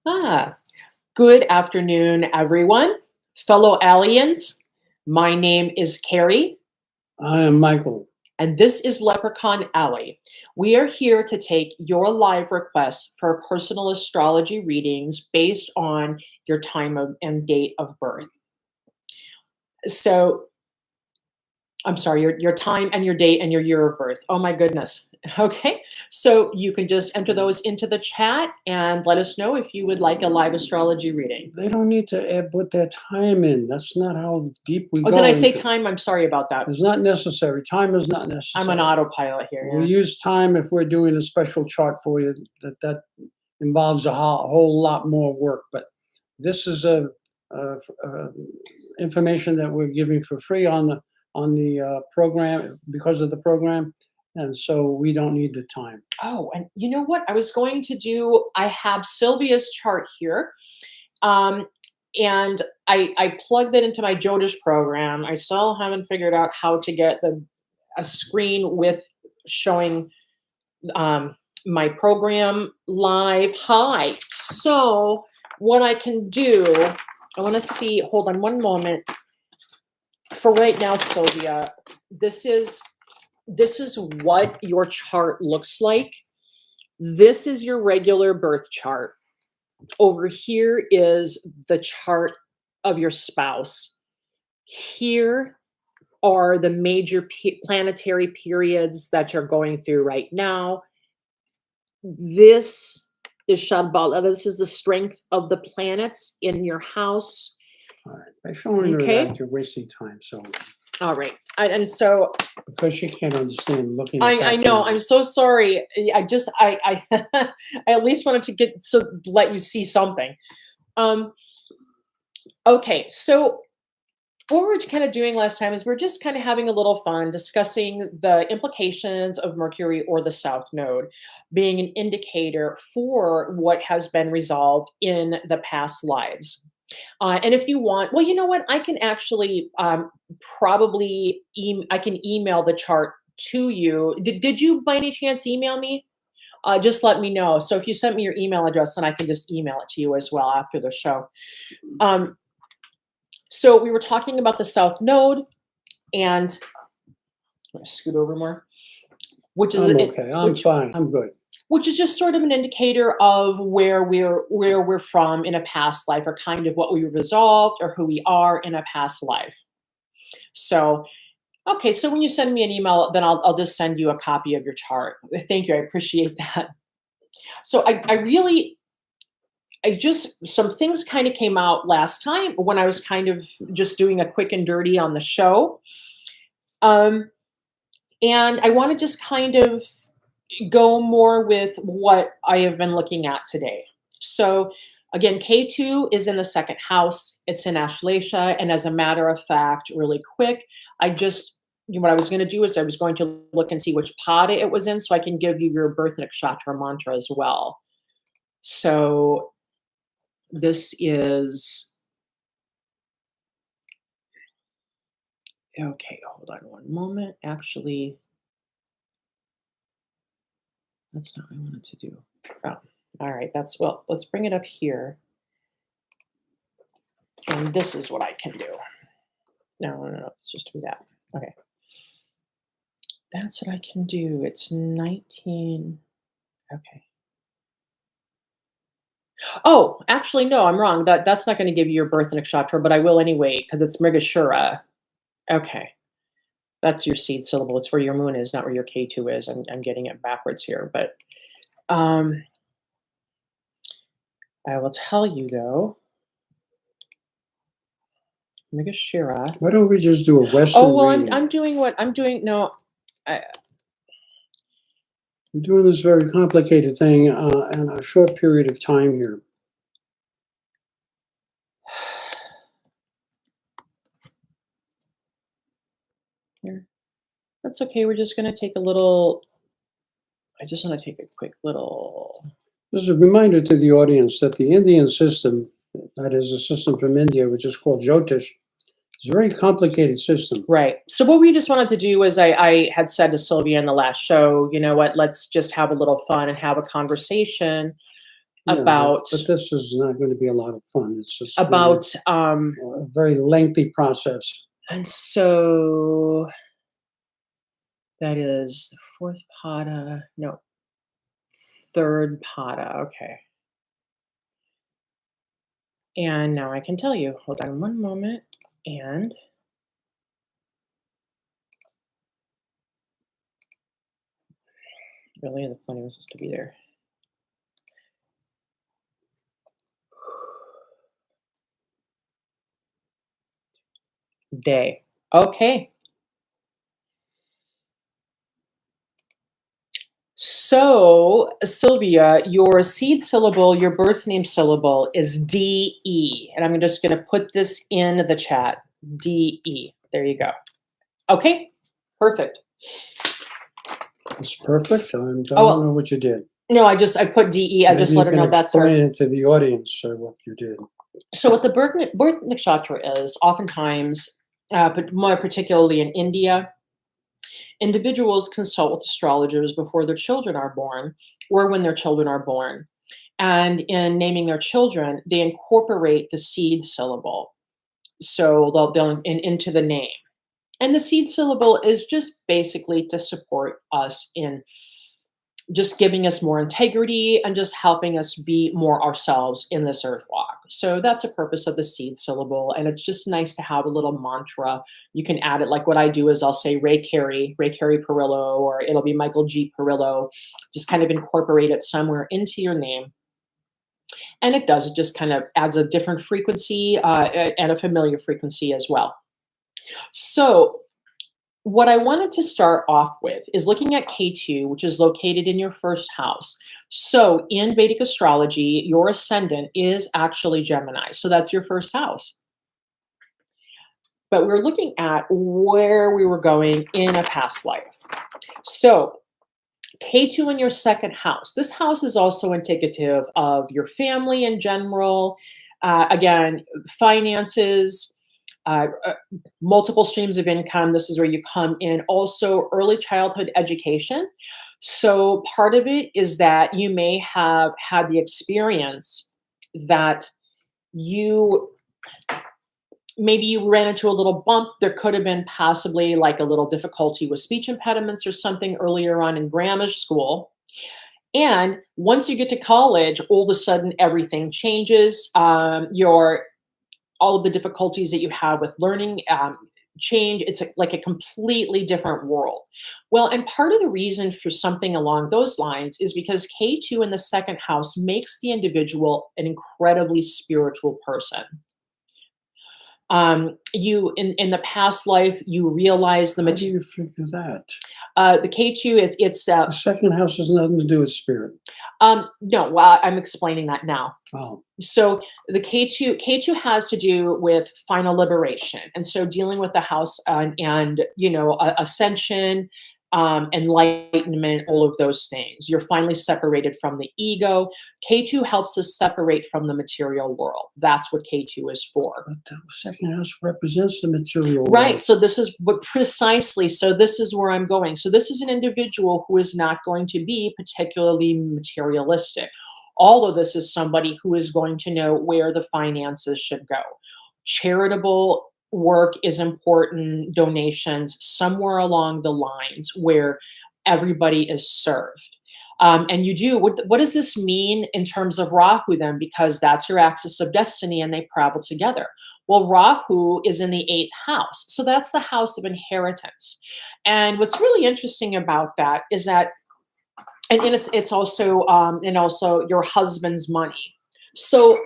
Ah, good afternoon, everyone. Fellow aliens, my name is Carrie, I am Michael. and this is Leprechaun Alley. We are here to take your live requests for personal astrology readings based on your and date of birth. So, I'm sorry, your time and your date and your year of birth. Oh my goodness. Okay. So you can just enter those into the chat and let us know if you would like a live astrology reading. They don't need to put their time in. That's not how deep we Oh, go did I say into. time? I'm sorry about that. It's not necessary. Time is not I'm an necessary. autopilot here. We Yeah. use time if we're doing a special chart for you that involves a whole lot more work. But this is a, a information that we're giving for free on the program because of the program, and so we don't need the time. Oh, and you know what? I was going to do, I have Sylvia's chart here. Um, and I plugged it into my Jodish program. I still haven't figured out how to get a screen with showing um, my program live. Hi. So what I can do, I want to see, hold on one moment. For right now, Sylvia, this is what your chart looks like. This is your regular birth chart. Over here is the chart of your spouse. Here are the major planetary periods that you're going through right now. This is Shadbala. This is the strength of the planets in your house. All right. By showing her that, you're wasting time. So, all right. And so, because she can't understand looking at I know. camera. I'm so sorry. I I at least wanted to let you see something. Okay. So what we're kind of doing last time is we're just kind of having a little fun discussing the implications of Mercury or the South Node being an indicator for what has been resolved in the past lives. And if you want, well, you know what? I can actually probably I can email the chart to you. Did you by any chance email me? Just let me know. So if you sent me your email address, then I can just email it to you as well after the show. So we were talking about the South Node, and I'm going to scoot over more, which is okay. I'm fine. I'm good. Which is just sort of an indicator of where we're from in a past life, or kind of what we resolved or who we are in a past life. So, okay, so when you send me an email, then I'll just send you a copy of your chart. Thank you, I appreciate that. So I just, some things kind of came out last time when I was kind of just doing a quick and dirty on the show. And I want to just kind of go more with what I have been looking at today. So again, K2 is in the second house. It's in Ashleisha. And as a matter of fact, really quick, what I was going to do is I was going to look and see which pada it was in so I can give you your birth nakshatra mantra as well. So this is, okay, hold on one moment. Actually, that's not what I wanted to do. Oh, all right. Well, let's bring it up here. And this is what I can do. No, let's just do that. Okay. That's what I can do. It's 19. Okay. Oh, actually, no, I'm wrong. That's not going to give you your birth nakshatra, but I will anyway, because it's Mrigashura. Okay. That's your seed syllable. It's where your moon is, not where your K2 is. I'm getting it backwards here. But I will tell you, though, Mrigashira. Why don't we just do a Western reading? I'm doing what I'm doing. No, We're doing this very complicated thing in a short period of time here. Here. That's okay. We're just going to take a little. I just want to take a quick little. This is a reminder to the audience that the Indian system, that is a system from India, which is called Jyotish, is a very complicated system. Right. So what we just wanted to do was I had said to Sylvia in the last show, you know what, let's just have a little fun and have a conversation Yeah, about but this is not going to be a lot of fun. It's just going to about be a very lengthy process. and so that is the fourth pada, no, third pada. Okay. And now I can tell you. Hold on one moment. And really, the funny was supposed to be there. Day. Okay. So, Sylvia, your seed syllable, your birth name syllable is DE. And I'm just going to put this in the chat. DE. There you go. Okay. Perfect. It's perfect. I Oh, don't well, know what you did. no, I put DE. I just Maybe you let her can know that's her. explain it to the audience what you did. So, what the birth nakshatra is, oftentimes, but more particularly in India, individuals consult with astrologers before their children are born or when their children are born. And in naming their children, they incorporate the seed syllable. So they'll into the name. And the seed syllable is just basically to support us in just giving us more integrity and just helping us be more ourselves in this earth walk. So that's the purpose of the seed syllable. And it's just nice to have a little mantra. You can add it, like what I do is I'll say Ray Carey Perillo, or it'll be Michael G. Perillo. Just kind of incorporate it somewhere into your name. And it does, it just kind of adds a different frequency and a familiar frequency as well. So what I wanted to start off with is looking at K2, which is located in your first house. So in Vedic astrology, your ascendant is actually Gemini. So that's your first house. But we're looking at where we were going in a past life. So K2 in your second house. This house is also indicative of your family in general. Again, finances, multiple streams of income. This is where you come in. Also, early childhood education. So, part of it is that you may have had the experience that you maybe you ran into a little bump. There could have been possibly like a little difficulty with speech impediments or something earlier on in grammar school. And once you get to college, all of a sudden everything changes. Your all of the difficulties that you have with learning change. It's like a completely different world. Well, and part of the reason for something along those lines is because K2 in the second house makes the individual an incredibly spiritual person. You in the past life, you realize How do you figure that? the K2 is it's The second house has nothing to do with spirit. no, well, I'm explaining that now. Oh, So the K2 has to do with final liberation, and so dealing with the house and ascension, enlightenment, all of those things. You're finally separated from the ego. K2 helps us separate from the material world. That's what K2 is for. but the second house represents the material Right. world. So this is what precisely. So this is where I'm going. So this is an individual who is not going to be particularly materialistic. All of this is somebody who is going to know where the finances should go. Charitable work is important, donations, somewhere along the lines where everybody is served. And you do, what does this mean in terms of Rahu then? Because that's your axis of destiny and they travel together. Well, Rahu is in the eighth house. So that's the house of inheritance. And what's really interesting about that is that, and it's also, and also your husband's money. So,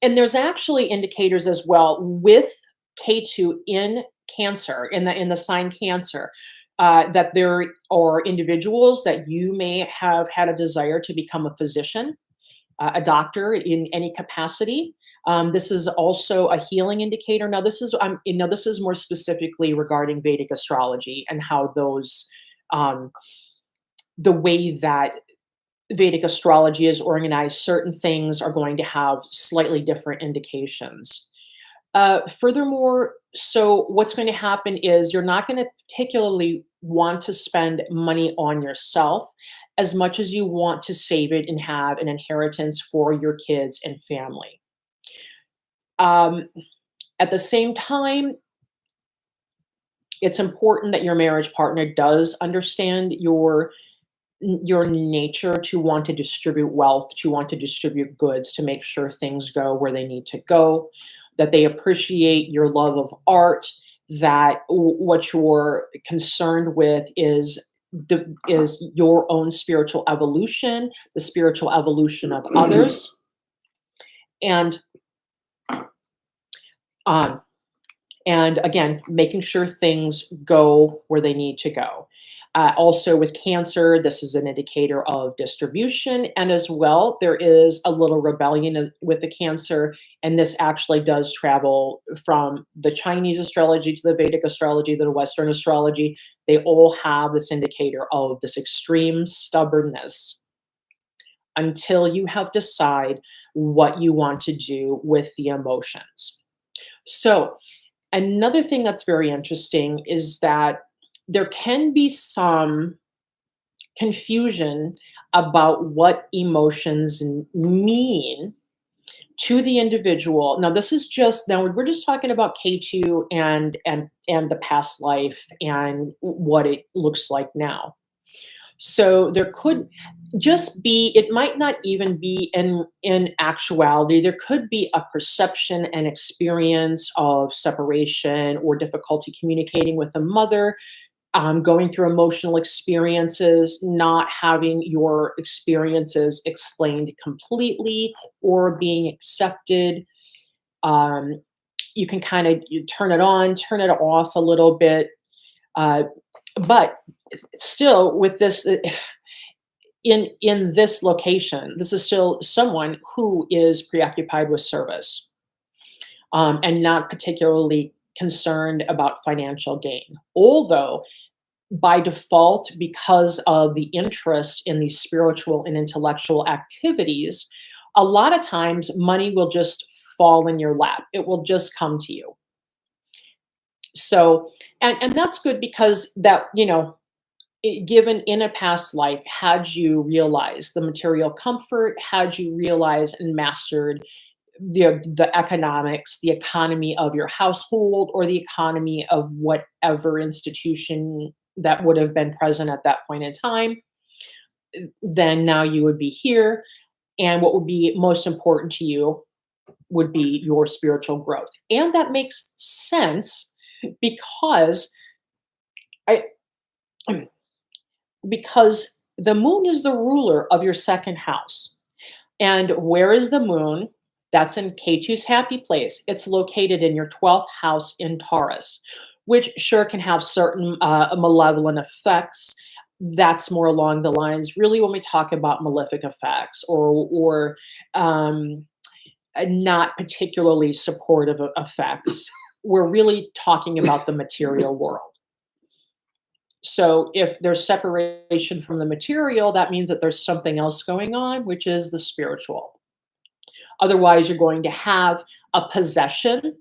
and there's actually indicators as well with K2 in Cancer, in the sign Cancer, that there are individuals that you may have had a desire to become a physician, a doctor in any capacity. This is also a healing indicator. Now, this is more specifically regarding Vedic astrology and how those, the way that Vedic astrology is organized, certain things are going to have slightly different indications. Furthermore, so what's going to happen is you're not going to particularly want to spend money on yourself. as much as you want to save it and have an inheritance for your kids and family. Um, at the same time, it's important that your marriage partner does understand your nature to want to distribute wealth, to want to distribute goods, to make sure things go where they need to go, that they appreciate your love of art, that what you're concerned with is your own spiritual evolution, the spiritual evolution of others, and um, and again, making sure things go where they need to go. Also, with Cancer, this is an indicator of distribution. And as well, there is a little rebellion with the Cancer. And this actually does travel from the Chinese astrology to the Vedic astrology to the Western astrology. They all have this indicator of this extreme stubbornness until you have decided what you want to do with the emotions. So, another thing that's very interesting is that there can be some confusion about what emotions mean to the individual. Now, this is just now we're just talking about K2 and the past life and what it looks like now. So there could just be, it might not even be in actuality, there could be a perception and experience of separation or difficulty communicating with a mother, going through emotional experiences, not having your experiences explained completely or being accepted. Um, you can kind of you turn it on, turn it off a little bit. Uh, but still with this in this location, this is still someone who is preoccupied with service, and not particularly concerned about financial gain. Although, by default, because of the interest in these spiritual and intellectual activities, a lot of times money will just fall in your lap. It will just come to you. So, and that's good because that, given in a past life, had you realized the material comfort, had you realized and mastered the economics, the economy of your household, or the economy of whatever institution that would have been present at that point in time, then now you would be here. And what would be most important to you would be your spiritual growth. And that makes sense because I because the moon is the ruler of your second house. And where is the moon? That's in K2's happy place. It's located in your 12th house in Taurus, which sure can have certain malevolent effects. That's more along the lines, really, when we talk about malefic effects or not particularly supportive effects. We're really talking about the material world. So if there's separation from the material, that means that there's something else going on, which is the spiritual. Otherwise, you're going to have a possession.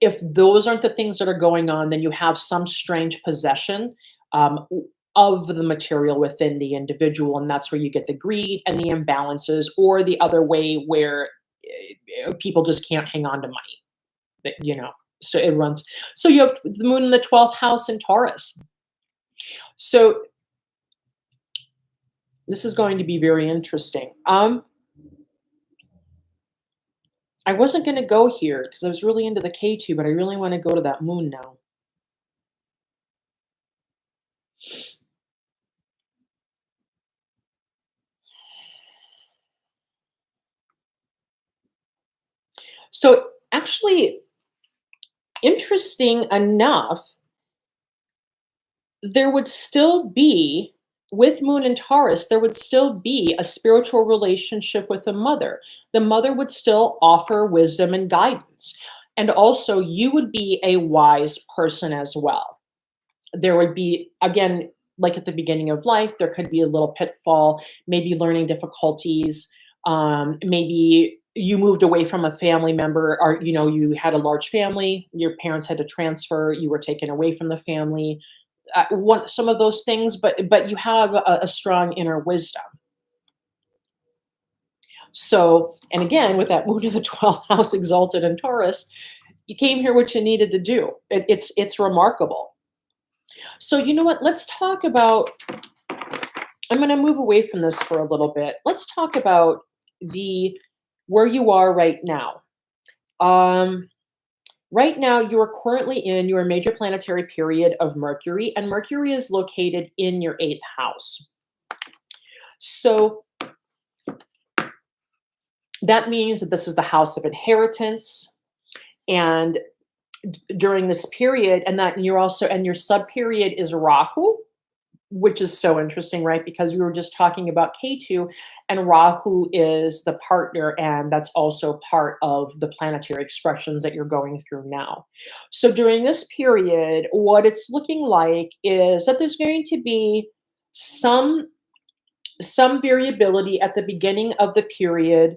If those aren't the things that are going on, then you have some strange possession of the material within the individual. And that's where you get the greed and the imbalances, or the other way where people just can't hang on to money. So it runs. So you have the moon in the 12th house in Taurus. So this is going to be very interesting. I wasn't going to go here because I was really into the K2, but I really want to go to that moon now. So actually, interesting enough, there would still be, with moon and Taurus, there would still be a spiritual relationship with the mother. The mother would still offer wisdom and guidance. And also, you would be a wise person as well. There would be, again, like at the beginning of life, there could be a little pitfall, maybe learning difficulties, maybe you moved away from a family member, or you had a large family, your parents had to transfer, you were taken away from the family, some of those things, but you have a strong inner wisdom. So, and again, with that moon in the 12th house exalted in Taurus, you came here what you needed to do. It's remarkable. So you know what? Let's talk about. I'm going to move away from this for a little bit. Let's talk about the where you are right now. Um, right now, you are currently in your major planetary period of Mercury, and Mercury is located in your eighth house. So that means that this is the house of inheritance, and during this period, and that you're also, and your sub period is Rahu, which is so interesting, right? Because we were just talking about K2, and Rahu is the partner, and that's also part of the planetary expressions that you're going through now. So during this period, what it's looking like is that there's going to be some variability at the beginning of the period.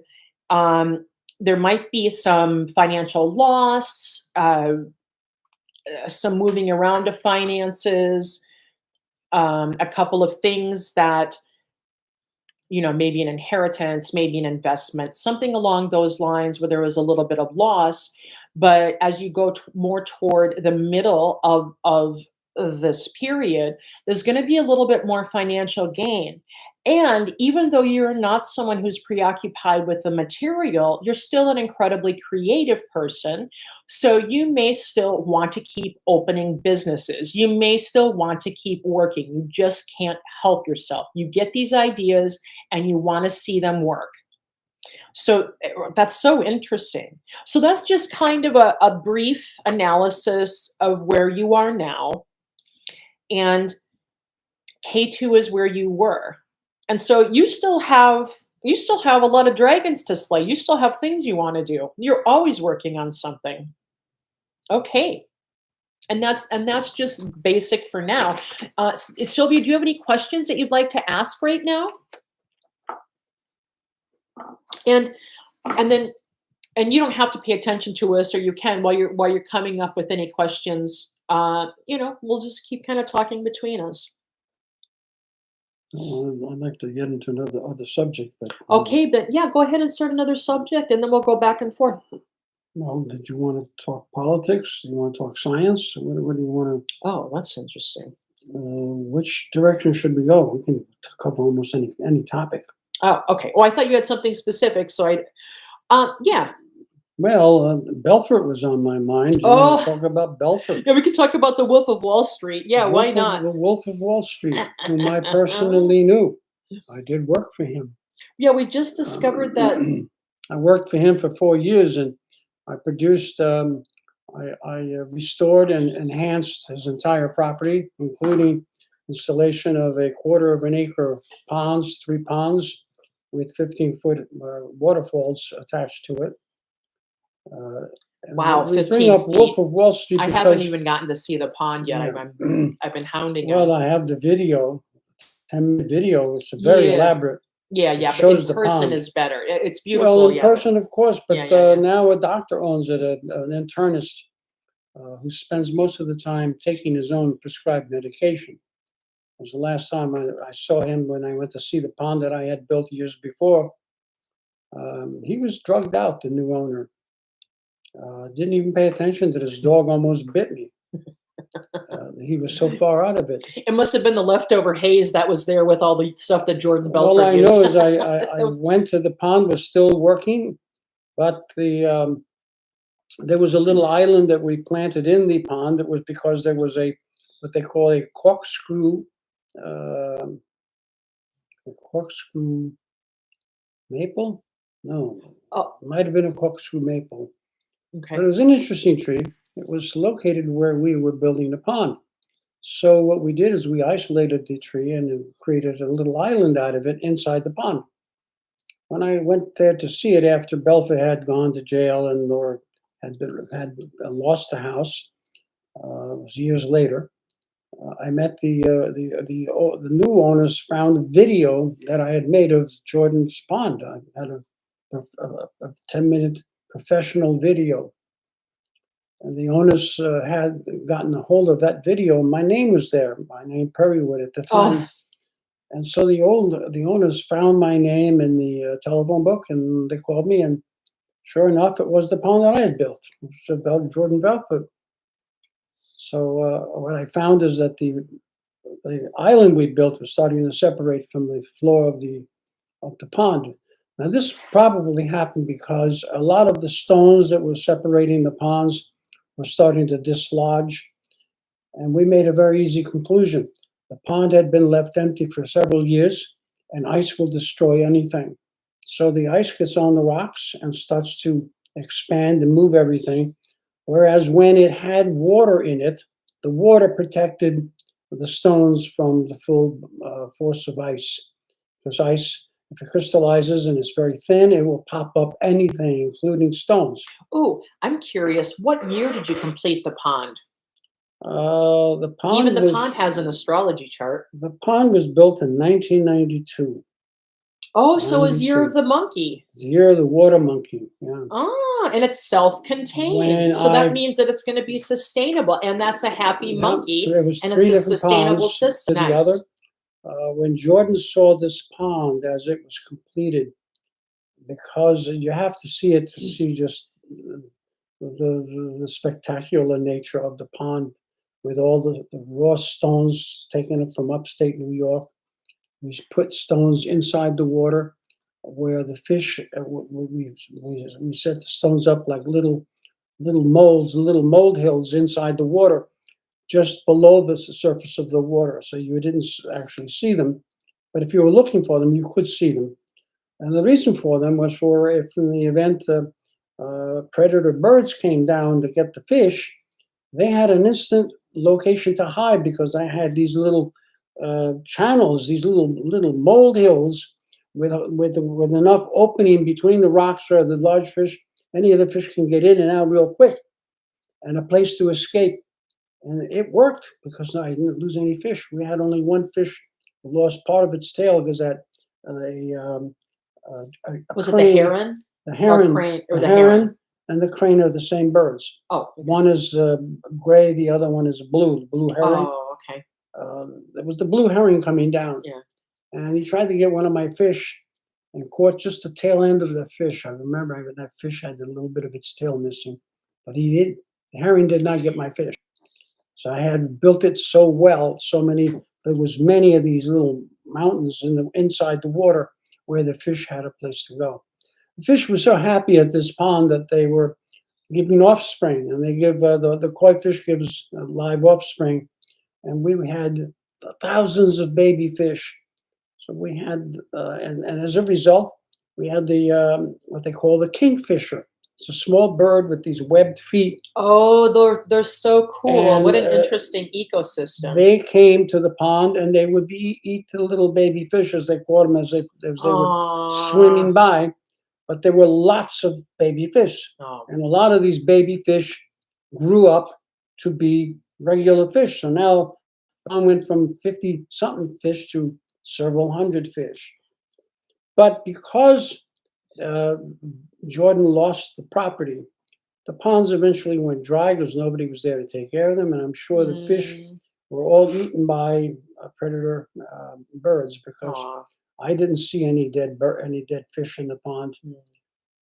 There might be some financial loss, some moving around of finances, a couple of things that, maybe an inheritance, maybe an investment, something along those lines where there was a little bit of loss. But as you go more toward the middle of this period, there's going to be a little bit more financial gain. And even though you're not someone who's preoccupied with the material, you're still an incredibly creative person. So you may still want to keep opening businesses. You may still want to keep working. You just can't help yourself. You get these ideas and you want to see them work. So that's so interesting. So that's just kind of a brief analysis of where you are now. And K2 is where you were. And so you still have a lot of dragons to slay. You still have things you want to do. You're always working on something. Okay. And that's just basic for now. Sylvia, do you have any questions that you'd like to ask right now? And then you don't have to pay attention to us, or you can while you're coming up with any questions. We'll just keep kind of talking between us. Well, I'd like to get into another other subject, but Okay, then yeah, go ahead and start another subject, and then we'll go back and forth. well, did you want to talk politics? Do you want to talk science? What do you want to? Oh, that's interesting. Which direction should we go? We can cover almost any topic. Oh, okay. Well, I thought you had something specific, so yeah. Well, Belfort was on my mind. You want to talk about Belfort? Yeah, we could talk about the Wolf of Wall Street. Yeah, why not? The Wolf of Wall Street, whom I personally knew. I did work for him. Yeah, we just discovered that. I worked for him for 4 years, and I produced, I restored and enhanced his entire property, including installation of a quarter of an acre of ponds, 3 ponds, with 15-foot waterfalls attached to it. Wow, we 15 bring up feet. Wolf of Wall Street I because haven't even gotten to see the pond yet. Yeah. I've been hounding well, him. I have the video, 10-minute video. It's very elaborate. Yeah, It but shows in the person pond. is better. It's beautiful. Well, in yeah, person, of course, but yeah. now a doctor owns it, an internist who spends most of the time taking his own prescribed medication. It was the last time I saw him when I went to see the pond that I had built years before. He was drugged out, the new owner. Didn't even pay attention that his dog almost bit me. He was so far out of it. It must have been the leftover haze that was there with all the stuff that Jordan Belfort All I used. know is I went to the pond, was still working, but there was a little island that we planted in the pond. It was because there was what they call a corkscrew maple? No, Oh, it might have been a corkscrew maple. okay. But it was an interesting tree. It was located where we were building the pond. So what we did is we isolated the tree and created a little island out of it inside the pond. When I went there to see it after Belfort had gone to jail or had lost the house, it was years later. I met the new owners. Found a video that I had made of Jordan's pond. I had a 10-minute professional video. and the owners had gotten a hold of that video. My name was there, my name Perrywood at the Oh, time, and so the owners found my name in the telephone book, and they called me, and sure enough, it was the pond that I had built. It was about Jordan Belfort. So what I found is that the island we built was starting to separate from the floor of the pond. Now this probably happened because a lot of the stones that were separating the ponds were starting to dislodge, and we made a very easy conclusion. The pond had been left empty for several years, and ice will destroy anything. So the ice gets on the rocks and starts to expand and move everything. Whereas when it had water in it, the water protected the stones from the full force of ice. Because ice, if it crystallizes and it's very thin, it will pop up anything, including stones. ooh, I'm curious. What year did you complete the pond? The Even pond the was pond has an astrology chart. the pond was built in 1992. Oh, so is Year of 92. the Monkey. The year of the water monkey. Yeah. Ah, and it's self-contained. When So that I means that it's gonna be sustainable, and that's a happy Yeah, so monkey, there was and it's three a different sustainable ponds system. to the other. Nice. When Jordan saw this pond as it was completed, because you have to see it to see just the spectacular nature of the pond with all the raw stones taken up from upstate New York. We put stones inside the water where the fish, we set the stones up like little molds, little mold hills inside the water, just below the surface of the water. So you didn't actually see them, but if you were looking for them, you could see them. And the reason for them was for if in the event predator birds came down to get the fish, they had an instant location to hide because I had these little channels, these little mold hills with enough opening between the rocks so the large fish, any of the fish can get in and out real quick, and a place to escape. And it worked because I didn't lose any fish. We had only one fish that lost part of its tail because that a, um, a Was it the crane, heron the or heron, crane or the the heron? heron, and the crane are the same birds. Oh, okay. One is gray, the other one is blue heron. Oh, okay. It was the blue heron coming down, Yeah. and he tried to get one of my fish and caught just the tail end of the fish. I remember that fish had a little bit of its tail missing, but he did. The herring did not get my fish. So I had built it so well, there was many of these little mountains inside the water where the fish had a place to go. The fish were so happy at this pond that they were giving offspring, and they give the koi fish gives live offspring, and we had thousands of baby fish. So we had, and as a result, we had the what they call the kingfisher. It's a small bird with these webbed feet, Oh, they're so cool. What and an interesting ecosystem. they came to the pond and they would eat the little baby fish as they caught them as they were Aw. swimming by. But there were lots of baby fish, Oh. and a lot of these baby fish grew up to be regular fish. So now I went from 50 something fish to several hundred fish. But because uh, Jordan lost the property, the ponds eventually went dry because nobody was there to take care of them, and I'm sure the fish Mm. were all eaten by predator birds because Aw. I didn't see any dead fish in the pond. Mm.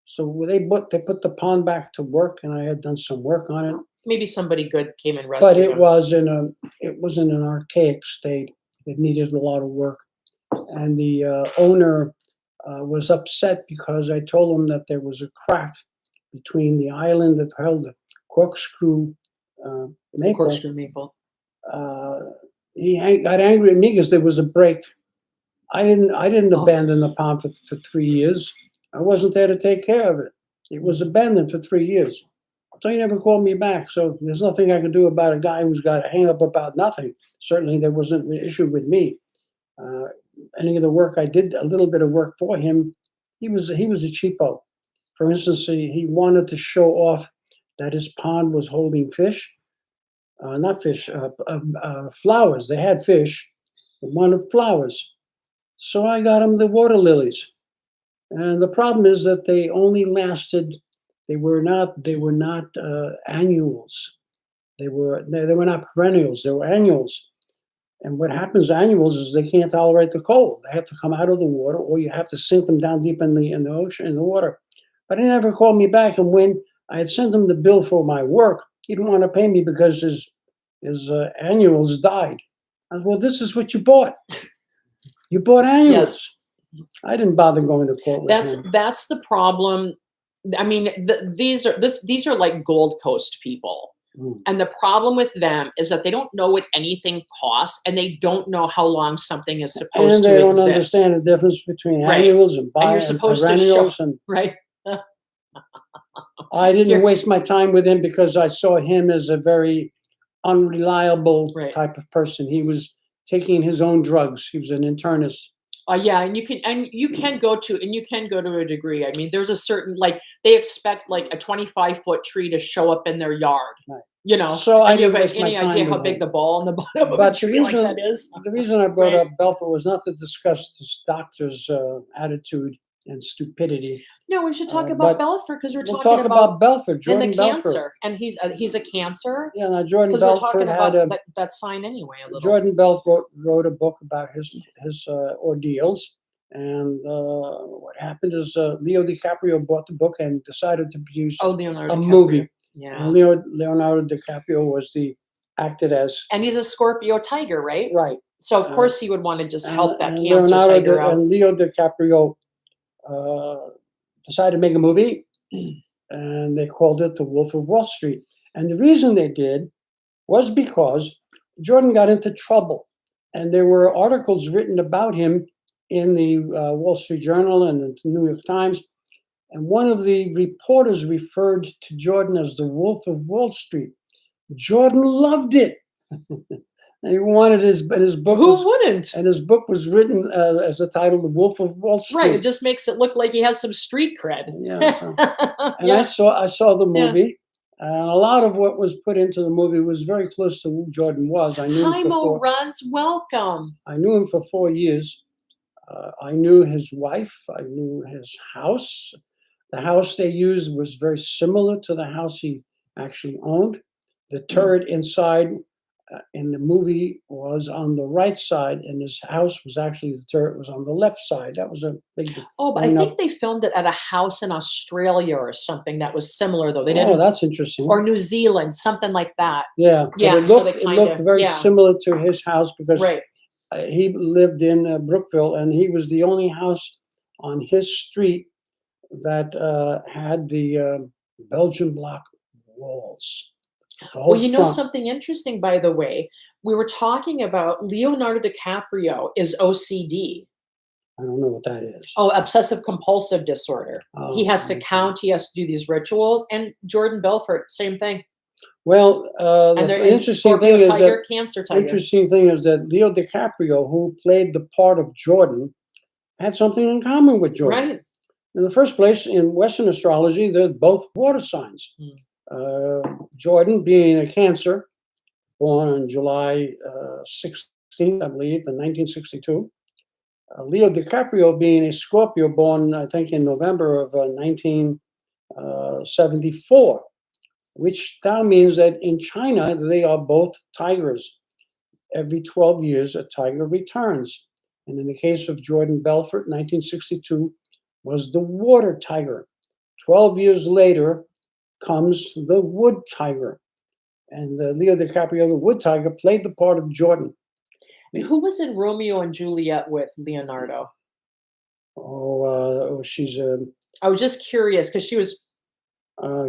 So they put the pond back to work, and I had done some work on it, Maybe somebody good came and but rescued them. it was in an archaic state. It needed a lot of work, and the owner was upset because I told him that there was a crack between the island that held the corkscrew The maple. corkscrew maple. Uh, got angry at me because there was a break. I didn't Oh. abandon the pond for 3 years. I wasn't there to take care of it. It was abandoned for 3 years. So he never called me back. So there's nothing I can do about a guy who's got a hang up about nothing. Certainly there wasn't the issue with me. Uh, any of the work I did, a little bit of work for him, he was a cheapo. For instance, he wanted to show off that his pond was holding fish, not fish, flowers. They had fish, he wanted flowers. So I got him the water lilies. And the problem is that they only lasted They were not annuals. They were not perennials. They were annuals. And what happens to annuals is they can't tolerate the cold. They have to come out of the water, or you have to sink them down deep in the ocean, in the water. But he never called me back. And when I had sent him the bill for my work, he didn't want to pay me because his annuals died. I said, well, this is what you bought. You bought annuals. Yes. I didn't bother going to court with him. That's the problem. I mean, these are like Gold Coast people. Mm. And the problem with them is that they don't know what anything costs, and they don't know how long something is supposed And to they don't exist. understand the difference between Right. annuals and And you're supposed to perennials. show, right? I didn't You're- waste my time with him because I saw him as a very unreliable Right. type of person. He was taking his own drugs. He was an internist. Yeah, and you can go to a degree. I mean, there's a certain, like, they expect like a 25-foot tree to show up in their yard. Right. You know, So I and you didn't have waste my any time idea how with big him. the ball on the bottom of a But the tree like reason, that is? the reason I brought Right. up Belfort was not to discuss this doctor's attitude and stupidity. No, we should talk but about Belfort because we're We'll talking talk about Belfort, and the Jordan Belfort. cancer, and he's a cancer, Yeah, now Jordan because we're Belfort talking had about a that sign anyway a little. Jordan Belfort wrote a book about his ordeals, and what happened is Leo DiCaprio bought the book and decided to produce Oh, Leonardo a DiCaprio. movie. Yeah. And Leonardo DiCaprio was acted as And he's a Scorpio tiger, right? right. So of course he would want to just help that and cancer tiger out. and Leo DiCaprio decided to make a movie, and they called it The Wolf of Wall Street. And the reason they did was because Jordan got into trouble, and there were articles written about him in the Wall Street Journal and the New York Times. And one of the reporters referred to Jordan as the Wolf of Wall Street. Jordan loved it. And he wanted his book. Who wouldn't? And his book was written as the title, The Wolf of Wall Street. Right. It just makes it look like he has some street cred. Yeah. So, and Yeah. I saw the movie, and a lot of what was put into the movie was very close to who Jordan was. I knew him Jaimo runs, welcome. I knew him for 4 years. I knew his wife. I knew his house. The house they used was very similar to the house he actually owned. The turret inside in the movie was on the right side, and his house was actually, the turret was on the left side. That was a big. Oh, but I think they filmed it at a house in Australia or something that was similar, though. They Oh, didn't, that's interesting. or New Zealand, something like that. Yeah, but Yeah, it so looked, they it looked kinda- very yeah. similar to his house because Right. he lived in Brookville, and he was the only house on his street that had the Belgian block walls. The whole Well, you know front. something interesting, by the way, we were talking about Leonardo DiCaprio is OCD. I don't know what that is. Oh, obsessive compulsive disorder. He has to okay. count, he has to do these rituals, and Jordan Belfort, same thing. Well, And the they're interesting thing is tiger, that cancer tiger. interesting thing is that Leo DiCaprio, who played the part of Jordan, had something in common with Jordan. Right. In the first place, in Western astrology, they're both water signs. Jordan, being a Cancer, born on July 16th, I believe, in 1962. Leo DiCaprio, being a Scorpio, born, I think, in November of 1974, which now means that in China, they are both tigers. Every 12 years, a tiger returns. And in the case of Jordan Belfort, 1962 was the water tiger. 12 years later comes the wood tiger. And Leo DiCaprio, the wood tiger, played the part of Jordan. Who was in Romeo and Juliet with Leonardo? She's I was just curious because she was. I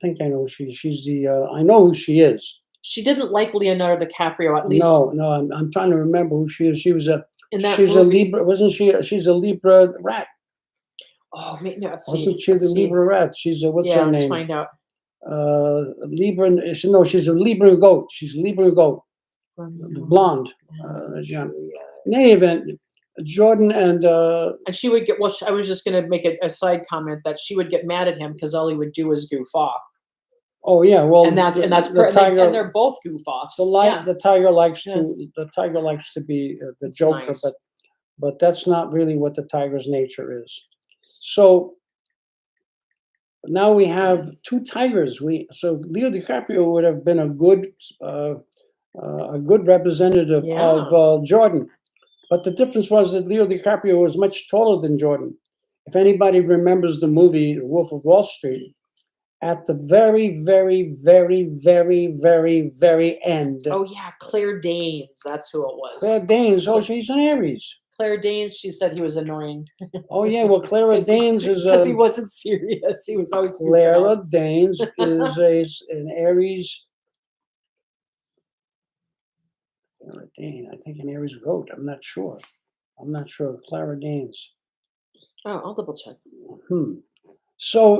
think I know she's the I know who she is. She didn't like Leonardo DiCaprio, at least. No, I'm trying to remember who she is. She was in that she's movie. a Libra, wasn't she? She's a Libra rat. Oh, man, no, let's Wasn't see. she the Libra rat? She's what's her let's name? find out. Libra. No, she's a Libra goat. She's a Libra goat. The blonde. Yeah. In any event, Jordan and she would get. Well, I was just going to make a side comment that she would get mad at him because all he would do is goof off. oh yeah, well, And that's the tiger. and they're both goof offs. The tiger likes to be the It's joker, nice. but that's not really what the tiger's nature is. So Now we have two tigers. So Leo DiCaprio would have been a good representative of Yeah. Jordan. But the difference was that Leo DiCaprio was much taller than Jordan. If anybody remembers the movie The Wolf of Wall Street, at the very, very, very, very, very, very end, Oh yeah, Claire Danes. That's who it was. Claire Danes, oh, she's an Aries. Claire Danes. She said he was annoying Oh yeah, well, Clara Danes is because he wasn't serious. He was always goofing Clara off. Danes is an Aries. Clara Dane, I think an Aries goat. I'm not sure. I'm not sure. Clara Danes. Oh, I'll double check. Hmm. So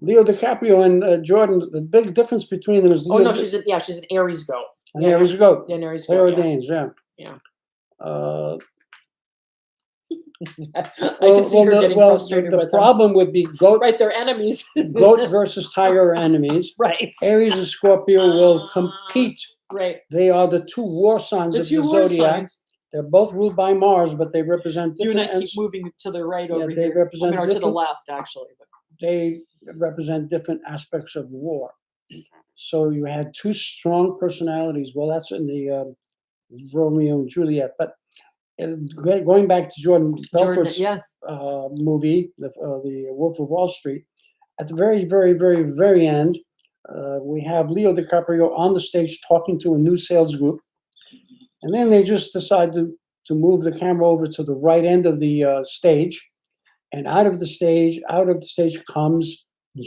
Leo DiCaprio and Jordan, the big difference between them is Oh Leo no, she's an Aries goat. an Aries goat. Yeah, an Aries Clara goat. Yeah. Danes, yeah. Yeah. Uh, I can see her getting frustrated the with them. problem would be goat, Right, they're enemies. goat versus tiger are enemies. Right. Aries and Scorpio will compete. Right. They are the two war signs The of two the war zodiac. signs. They're both ruled by Mars, but they represent You and I different. keep moving to the right Yeah, over they here. represent or to the different- left, actually. But They represent different aspects of war. So you had two strong personalities. Well, that's in the Romeo and Juliet. But going back to Jordan Belfort's yeah. movie, the Wolf of Wall Street, at the very, very, very, very end, we have Leo DiCaprio on the stage talking to a new sales group. And then they just decide to move the camera over to the right end of the stage. And out of the stage comes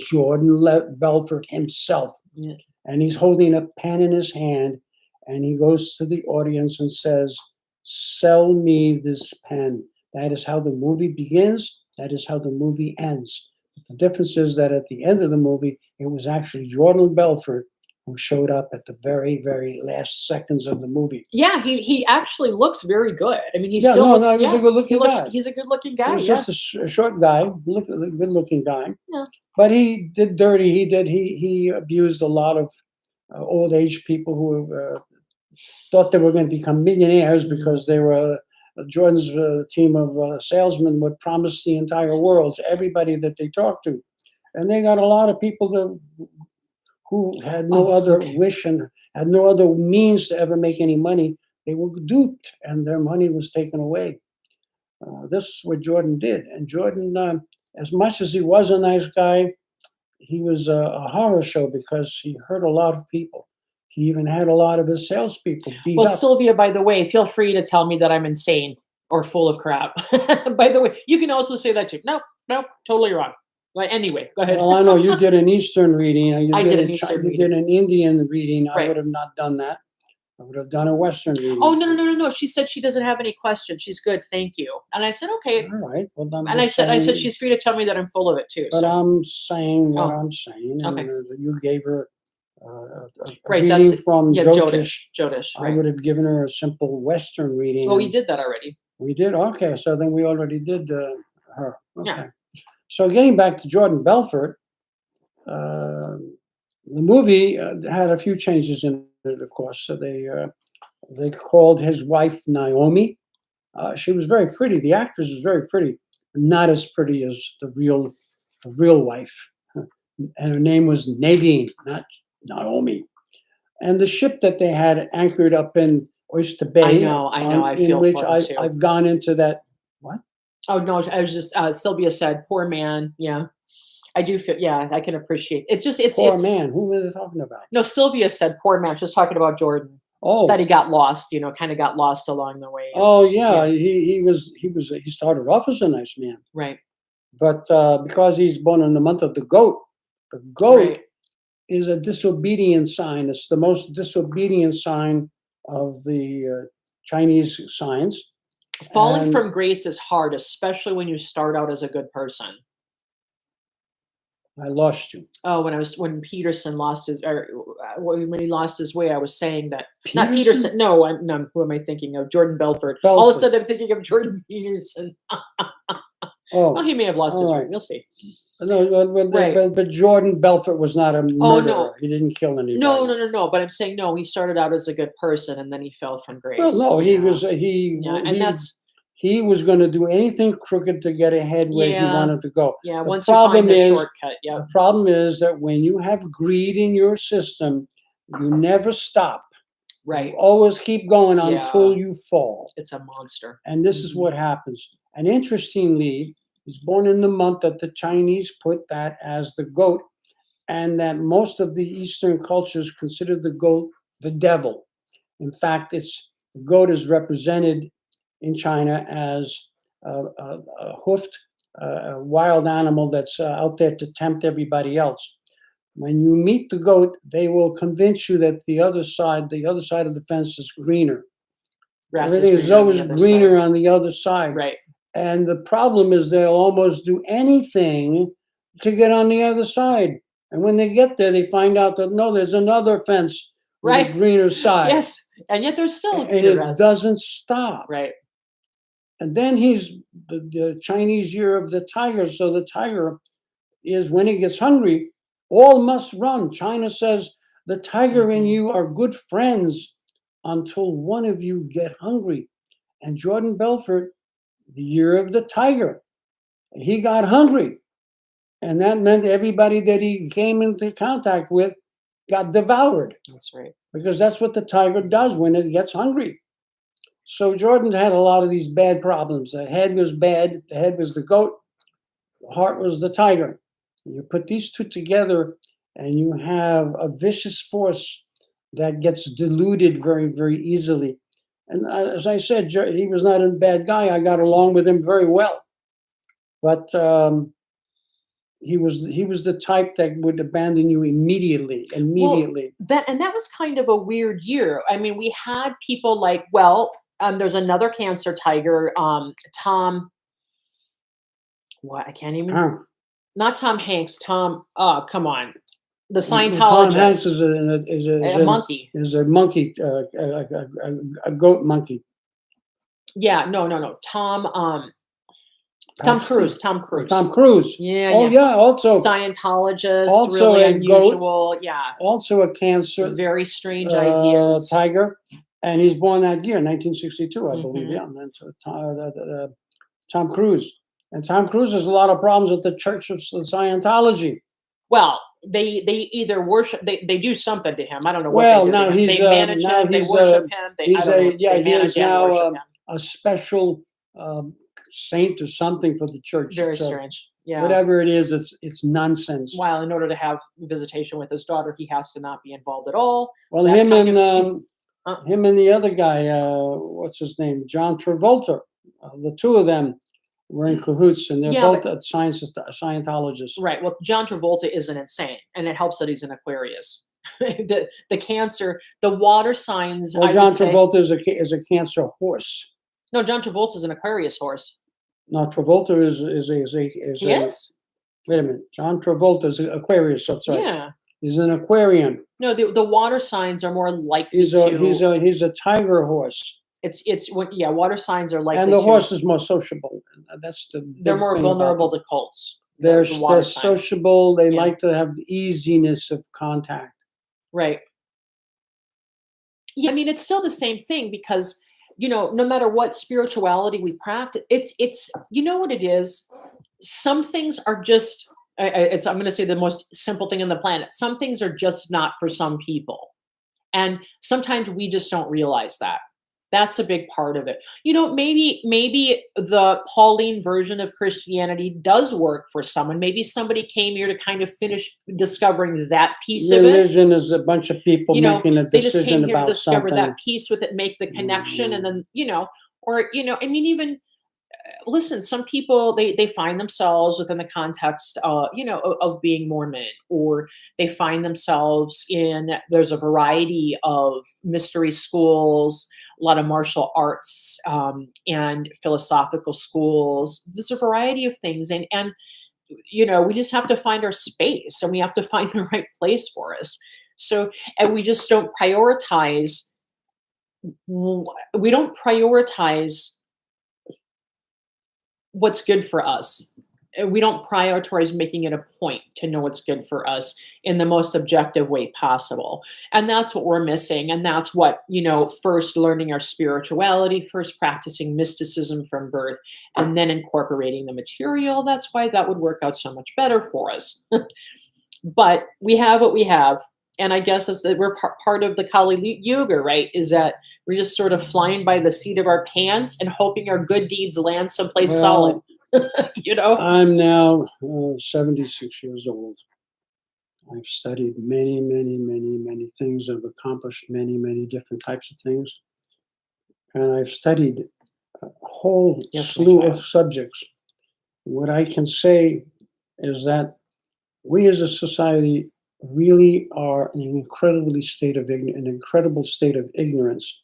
Jordan Belfort himself. Yeah. And he's holding a pen in his hand. And he goes to the audience and says, "Sell me this pen." That is how the movie begins. That is how the movie ends. But the difference is that at the end of the movie, it was actually Jordan Belfort who showed up at the very, very last seconds of the movie. Yeah, he actually looks very good. I mean, he Yeah, still no, looks. no, he's a good-looking guy. He's a good-looking guy. He was Yeah. just a short guy, good-looking guy. Yeah. But he did dirty. He abused a lot of old age people who thought they were going to become millionaires because they were Jordan's team of salesmen would promise the entire world to everybody that they talked to, and they got a lot of people who had no other wish and had no other means to ever make any money. They were duped, and their money was taken away. This is what Jordan did, and Jordan, as much as he was a nice guy, he was a horror show because he hurt a lot of people. He even had a lot of his salespeople beat Well, up. Sylvia, by the way, feel free to tell me that I'm insane or full of crap. By the way, you can also say that too. Nope, totally wrong. But anyway, go ahead. Well, I know you did an Eastern reading. I did an Eastern You reading. did an Indian reading. I Right. would have not done that. I would have done a Western reading. Oh no! She said she doesn't have any questions. She's good, thank you. And I said okay. All right. Well, I'm And I just said saying- she's free to tell me that I'm full of it too. But So. I'm saying what Oh. I'm saying. Okay. And you gave her a Right, reading that's from yeah, Jyotish. Jyotish. I Right. would have given her a simple Western reading. Well, we and- did that already. We did? Okay, so then we already did her. Okay. Yeah. So getting back to Jordan Belfort, the movie had a few changes in it, of course. So they called his wife Naomi. She was very pretty. The actress was very pretty, not as pretty as the real wife. And her name was Nadine, not Naomi. And the ship that they had anchored up in Oyster Bay. I know. I in feel which for him too. I've gone into that. What? Oh no, I was just Sylvia said, poor man. Yeah. I do feel yeah, I can appreciate it's Poor man. Who were they talking about? No, Sylvia said poor man, just talking about Jordan. Oh, That he got lost, kind of got lost along the way. oh yeah. He started off as a nice man, Right. but because he's born in the month of the goat Right. is a disobedient sign. It's the most disobedient sign of the Chinese signs. Falling And- from grace is hard, especially when you start out as a good person. I lost you. Oh, when Peterson lost his, or when he lost his way, I was saying that not Peterson. No, who am I thinking of? Jordan Belfort. All of a Belfort. sudden, I'm thinking of Jordan Peterson. Oh, Well, he may have lost his all way. right. We'll see. no, Right. but Jordan Belfort was not a murderer. Oh, no. He didn't kill anybody. No. But I'm saying no. He started out as a good person, and then he fell from grace. Well, no, he Yeah. was he. Yeah, and he- that's he was going to do anything crooked to get ahead where he Yeah. wanted to go. Yeah. The Once you find problem the is, shortcut. Yep. the problem is that when you have greed in your system, you never stop. You Right. always keep going Yeah. until you fall. It's a monster. And this is what happens. And interestingly, he's born in the month that the Chinese put that as the goat, and that most of the Eastern cultures consider the goat the devil. In fact, the goat is represented in China as a hoofed wild animal that's out there to tempt everybody else. When you meet the goat, they will convince you that the other side of the fence is greener. Grass is Everything is greener on the always other side. greener on the other side. Right. And the problem is they'll almost do anything to get on the other side. And when they get there, they find out that no, there's another fence with a Right. greener side. Yes. And yet there's still And greener it grass. doesn't stop. Right. And then he's the Chinese year of the tiger. So the tiger is when it gets hungry, all must run. China says the tiger and you are good friends until one of you get hungry. And Jordan Belfort, the year of the tiger, he got hungry. And that meant everybody that he came into contact with got devoured, That's right. because that's what the tiger does when it gets hungry. So Jordan had a lot of these bad problems. The head was bad, the head was the goat, the heart was the tiger. You put these two together and you have a vicious force that gets diluted very, very easily. And as I said, he was not a bad guy. I got along with him very well. But he was the type that would abandon you immediately. Well, that was kind of a weird year. I mean, we had people like, well, there's another cancer tiger, Tom. What I can't even. Huh. Not Tom Hanks. Tom. Oh, come on. The Tom Hanks Scientologist. A monkey. is a monkey, a goat monkey. Yeah. No. No. No. Tom. Tom Paxton? Cruise. Tom Cruise. Tom Cruise. Yeah. Oh Yeah. yeah, also Scientologist. Really a goat, unusual. Yeah. also a cancer Very strange ideas. tiger, and he's born that year, 1962, I believe. Mhm. Yeah, and that's Tom Cruise. And Tom Cruise has a lot of problems with the Church of Scientology. Well, they either worship they do something to him. I don't know what Well, they do to now him. he's They manage now him, they he's worship him, they I he's don't know, yeah, they he is manage and now worship him. a special saint or something for the church. Very So strange. Yeah. whatever it is, it's nonsense. While in order to have visitation with his daughter, he has to not be involved at all. Well, That him kind and of him and the other guy, what's his name, John Travolta, the two of them were in cahoots, and they're Yeah, both but Scientologists. right. Well, John Travolta isn't insane, and it helps that he's an Aquarius. The cancer, the water signs, Well, I John would say. Travolta is a cancer horse. No, John Travolta's an Aquarius horse. No, Travolta He is? wait a minute. John Travolta is an Aquarius. That's right. Yeah. He's an Aquarian. No, the water signs are more likely He's a tiger horse. it's what yeah, water signs are likely And the to horse is more sociable. That's the they're big more thing about vulnerable them. to cults. They're The water signs. sociable. They Yeah. like to have easiness of contact. Right. Yeah, I mean, it's still the same thing because, no matter what spirituality we practice, it's you know what it is? Some things are just I'm going to say the most simple thing on the planet. Some things are just not for some people. And sometimes we just don't realize that. That's a big part of it. Maybe the Pauline version of Christianity does work for someone. Maybe somebody came here to kind of finish discovering that piece of it. Religion is a bunch of people making a They just decision came here to about discover something. that piece with it, make the connection, and then, I mean, even listen, some people they find themselves within the context of being Mormon, or they find themselves in there's a variety of mystery schools, a lot of martial arts, and philosophical schools. There's a variety of things, and we just have to find our space, and we have to find the right place for us. So, and we don't prioritize what's good for us. we don't prioritize making it a point to know what's good for us in the most objective way possible. And that's what we're missing. And that's what, first learning our spirituality, first practicing mysticism from birth, and then incorporating the material. That's why that would work out so much better for us. But we have what we have. And I guess that's that we're part of the Kali Yuga, right? Is that we're just sort of flying by the seat of our pants and hoping our good deeds land someplace solid. Well, you know? I'm now 76 years old. I've studied many, many, many, many things. I've accomplished many, many different types of things. And I've studied a whole Yes, my slew of child. subjects. What I can say is that we as a society really are in an incredible state of ignorance.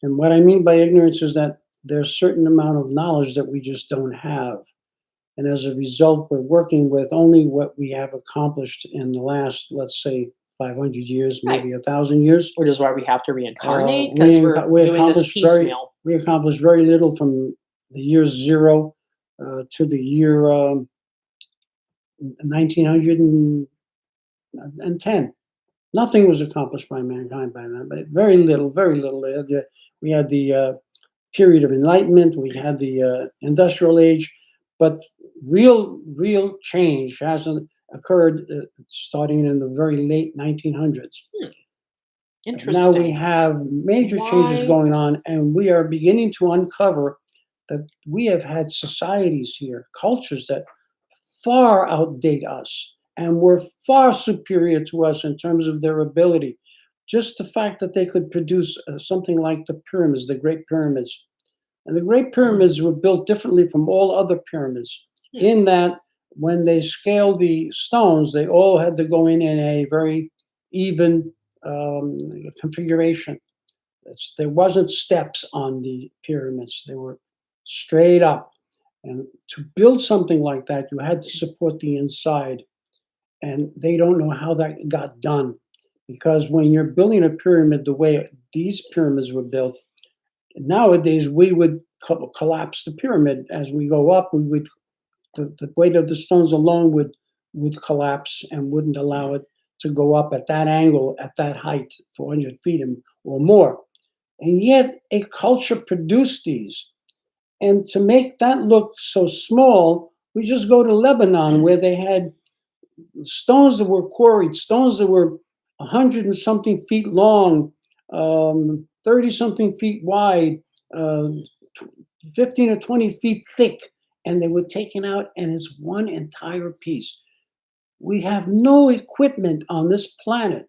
And what I mean by ignorance is that there's a certain amount of knowledge that we just don't have. And as a result, we're working with only what we have accomplished in the last, let's say, 500 years, Right. maybe 1,000 years. Which is why we have to reincarnate We, because we're we doing this accomplished very piecemeal. we accomplished very little from the year zero to the year 1910. Nothing was accomplished by mankind by then, but very little, very little. We had the period of enlightenment, we had the industrial age, but real change hasn't occurred starting in the very late 1900s. And now we Interesting. have major changes Why? going on, and we are beginning to uncover that we have had societies here, cultures that far outdate us and were far superior to us in terms of their ability. Just the fact that they could produce something like the pyramids, the Great Pyramids. And the Great Pyramids were built differently from all other pyramids, Hmm. in that when they scaled the stones, they all had to go in a very even configuration. There wasn't steps on the pyramids; they were straight up. And to build something like that, you had to support the inside. And they don't know how that got done. Because when you're building a pyramid the way these pyramids were built, nowadays we would collapse the pyramid as we go up. The weight of the stones alone would collapse and wouldn't allow it to go up at that angle, at that height, 400 feet or more. And yet a culture produced these. And to make that look so small, we just go to Lebanon, where they had stones that were quarried, stones that were 100 and something feet long, 30 something feet wide, 15 or 20 feet thick, and they were taken out, and it's one entire piece. We have no equipment on this planet.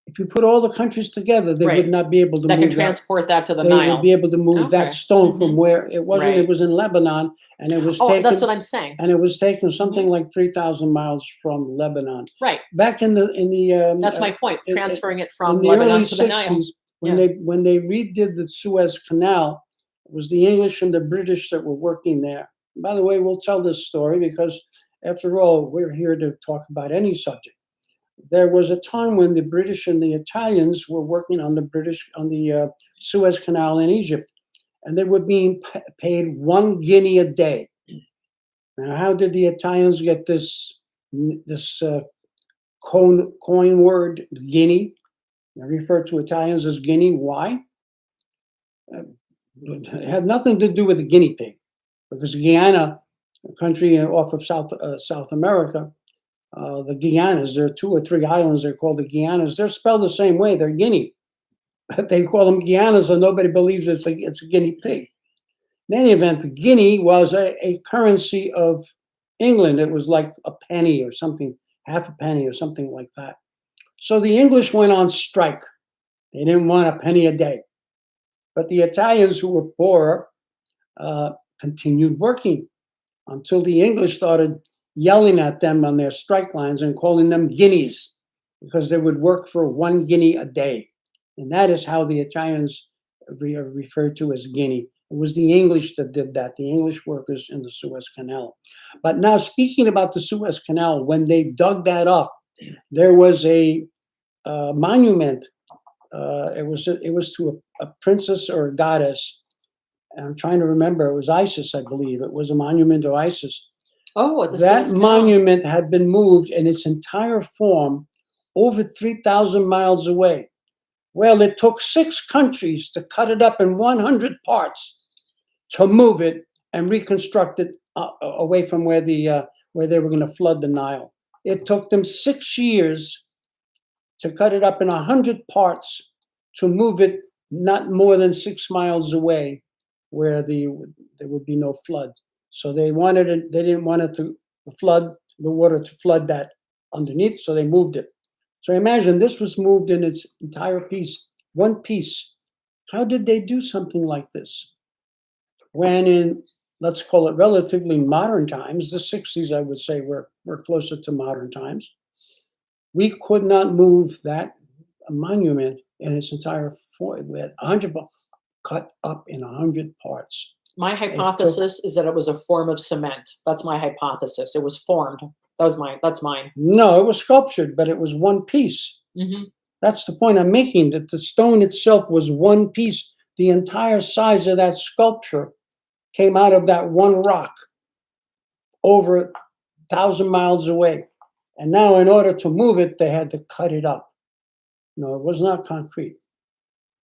If you put all the countries together, they would Right. not be able to That can move that. transport that to the They would be Nile. able to move that Okay. stone from where it wasn't. It Right. was in Lebanon, and it was Oh, that's taken what I'm saying. and it was taken something Mhm. like 3,000 miles from Lebanon. Right. Back in the That's my point. in, Transferring it in from the Lebanon early to the Nile. 60s, Yeah. when they redid the Suez Canal, it was the English and the British that were working there. By the way, we'll tell this story because, after all, we're here to talk about any subject. There was a time when the British and the Italians were working on the Suez Canal in Egypt, and they were being paid 1 guinea a day. Now, how did the Italians get this coin word guinea? I refer to Italians as guinea. Why? Uh, it had nothing to do with the guinea pig, because Guyana, a country off of South America, the Guianas, there are 2 or 3 islands. They're called the Guianas. They're spelled the same way. They're Guinea, but they call them Guianas, and nobody believes it's a guinea pig. In any event, the guinea was a currency of England. It was like a penny or something, half a penny or something like that. So the English went on strike. They didn't want a penny a day. But the Italians, who were poorer, continued working until the English started yelling at them on their strike lines and calling them guineas, because they would work for 1 guinea a day. And that is how the Italians are referred to as guinea. It was the English that did that, the English workers in the Suez Canal. But now, speaking about the Suez Canal, when they dug that up, there was a monument. It was to a princess or a goddess. I'm trying to remember. It was Isis, I believe. It was a monument to Isis. Oh, at the That Suez Canal. monument had been moved in its entire form over 3,000 miles away. Well, it took 6 countries to cut it up in 100 parts to move it and reconstruct it away from where they were going to flood the Nile. It took them 6 years to cut it up in 100 parts to move it not more than 6 miles away, where there would be no flood. So they wanted it. They didn't want it to flood the water to flood that underneath. So they moved it. So imagine this was moved in its entire piece, one piece. How did they do something like this? When in, let's call it relatively modern times, the 60s, I would say we're closer to modern times, we could not move that monument in its entire form. We had 100 cut up in 100 parts. My It took, hypothesis is that it was a form of cement. That's my hypothesis. It was formed. That's mine. no, it was sculptured, but it was one piece. Mhm. That's the point I'm making, that the stone itself was one piece. The entire size of that sculpture came out of that one rock over 1,000 miles away. And now, in order to move it, they had to cut it up. No, it was not concrete.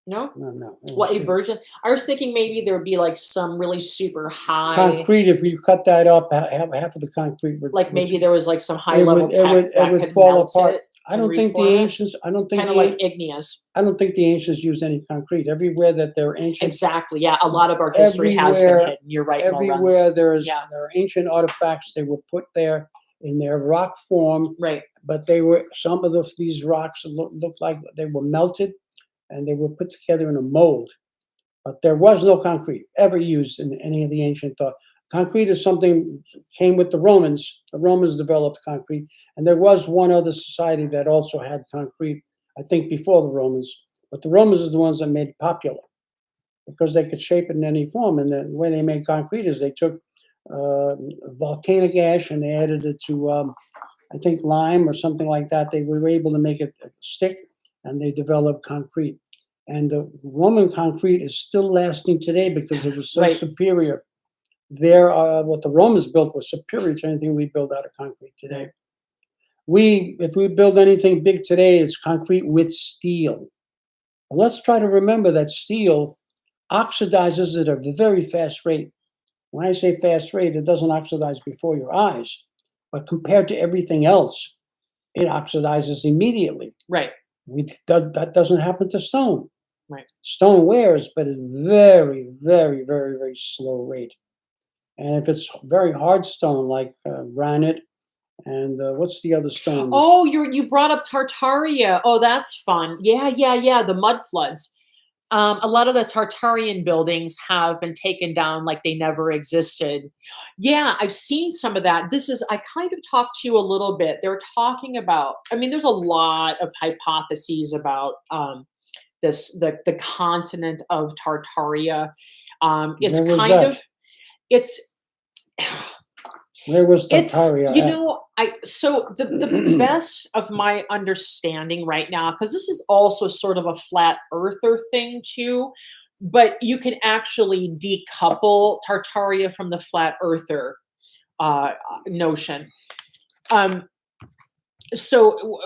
No? No, no. It What, was a version? I was thinking maybe there would be, like, some really super high, concrete. If you cut that up, half of the concrete like, would maybe there was, like, some high it level would it tech would it that would could fall melt apart. it and reform it, kinda like igneous. I don't think the ancients used any concrete. Everywhere that they're ancient, Exactly, yeah, a lot of our history has been everywhere hidden. You're right, everywhere Lorenz. Yeah, there are ancient artifacts. They were put there in their rock form, right. but some of these rocks looked like they were melted and they were put together in a mold. But there was no concrete ever used in any of the ancient thought. Concrete is something came with the Romans. The Romans developed concrete, and there was one other society that also had concrete, I think, before the Romans. But the Romans are the ones that made it popular because they could shape it in any form. And the way they made concrete is they took volcanic ash and they added it to, I think, lime or something like that. They were able to make it stick, and they developed concrete. And the Roman concrete is still lasting today because it was so Right. superior. What the Romans built was superior to anything we build out of concrete today. If we build anything big today, it's concrete with steel. Well, let's try to remember that steel oxidizes at a very fast rate. When I say fast rate, it doesn't oxidize before your eyes, but compared to everything else, it oxidizes immediately. Right, That doesn't happen to stone. right. Stone wears, but at a very, very, very, very slow rate. And if it's very hard stone like granite and what's the other stone? Oh, you brought up Tartaria. Oh, that's fun. Yeah, yeah, yeah, the mud floods. A lot of the Tartarian buildings have been taken down like they never existed. Yeah, I've seen some of that. I kind of talked to you a little bit. They're talking about, I mean, there's a lot of hypotheses about the continent of Tartaria. It's Where was kind that? of, it's, Where was It's Tartaria you at? know, I so the best of my understanding right now, because this is also sort of a flat earther thing too, but you can actually decouple Tartaria from the flat earther notion. Um, so